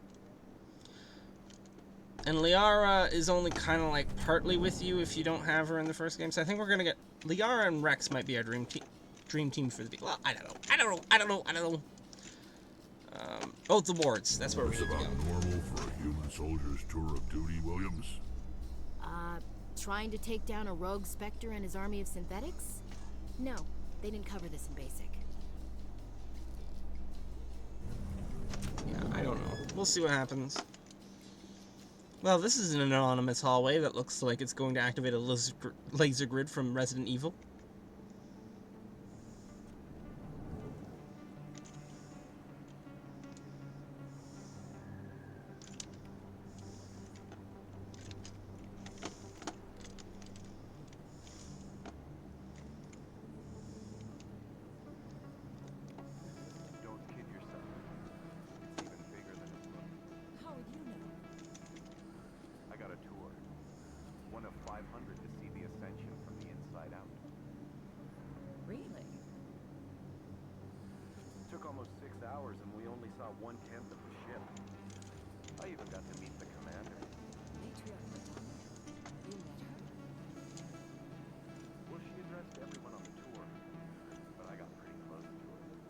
[SPEAKER 1] And Liara is only kind of like partly with you if you don't have her in the first game. So I think we're gonna get Liara and Rex might be our dream team for the. Well, I don't know. Oh, the wards. That's where we're going to go.
[SPEAKER 18] Normal for a human soldier's tour of duty, Williams.
[SPEAKER 14] Trying to take down a rogue Spectre and his army of synthetics? No, they didn't cover this in basic.
[SPEAKER 1] Yeah, I don't know. We'll see what happens. Well, this is an anonymous hallway that looks like it's going to activate a laser grid from Resident Evil.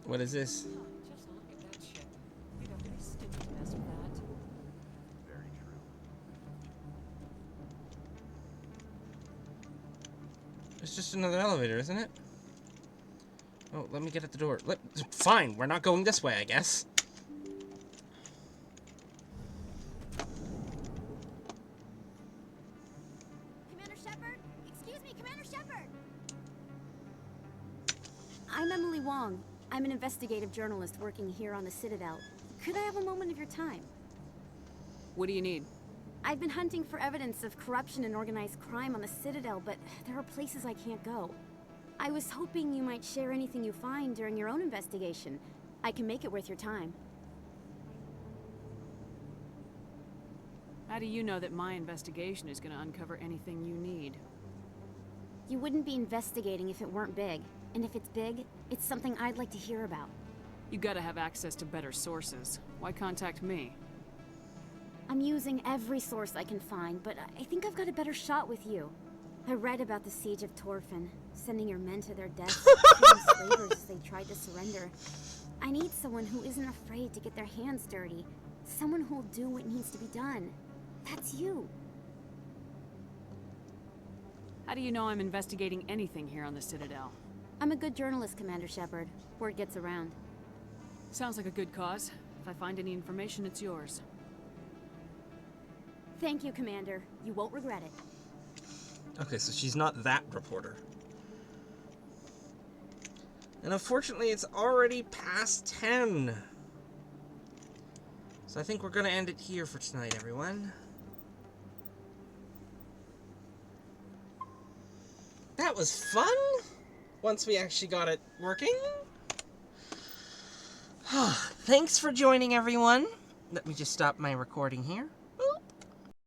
[SPEAKER 1] What is this?
[SPEAKER 20] Just look at that ship. We don't be stupid to mess with that.
[SPEAKER 22] Very true.
[SPEAKER 1] It's just another elevator, isn't it? Oh, let me get at the door. Fine, we're not going this way, I guess.
[SPEAKER 5] Commander Shepard? Excuse me, Commander Shepard! I'm Emily Wong. I'm an investigative journalist working here on the Citadel.
[SPEAKER 3] could I have a moment of your time?
[SPEAKER 10] What do you need?
[SPEAKER 3] I've been hunting for evidence of corruption and organized crime on the Citadel, but there are places I can't go. I was hoping you might share anything you find during your own investigation. I can make it worth your time.
[SPEAKER 10] How do you know that my investigation is going to uncover anything you need?
[SPEAKER 3] You wouldn't be investigating if it weren't big. And if it's big, it's something I'd like to hear about.
[SPEAKER 10] You gotta have access to better sources. Why contact me?
[SPEAKER 3] I'm using every source I can find, but I think I've got a better shot with you. I read about the siege of Torfin, sending your men to their deaths, killing slavers as they tried to surrender. I need someone who isn't afraid to get their hands dirty. Someone who'll do what needs to be done. That's you.
[SPEAKER 10] How do you know I'm investigating anything here on the Citadel?
[SPEAKER 3] I'm a good journalist, Commander Shepard. Word gets around.
[SPEAKER 10] Sounds like a good cause. If I find any information, it's yours.
[SPEAKER 3] Thank you, Commander. You won't regret it.
[SPEAKER 1] Okay, so she's not that reporter. And unfortunately, it's already past 10. So I think we're gonna end it here for tonight, everyone. That was fun! Once we actually got it working. Thanks for joining, everyone. Let me just stop my recording here.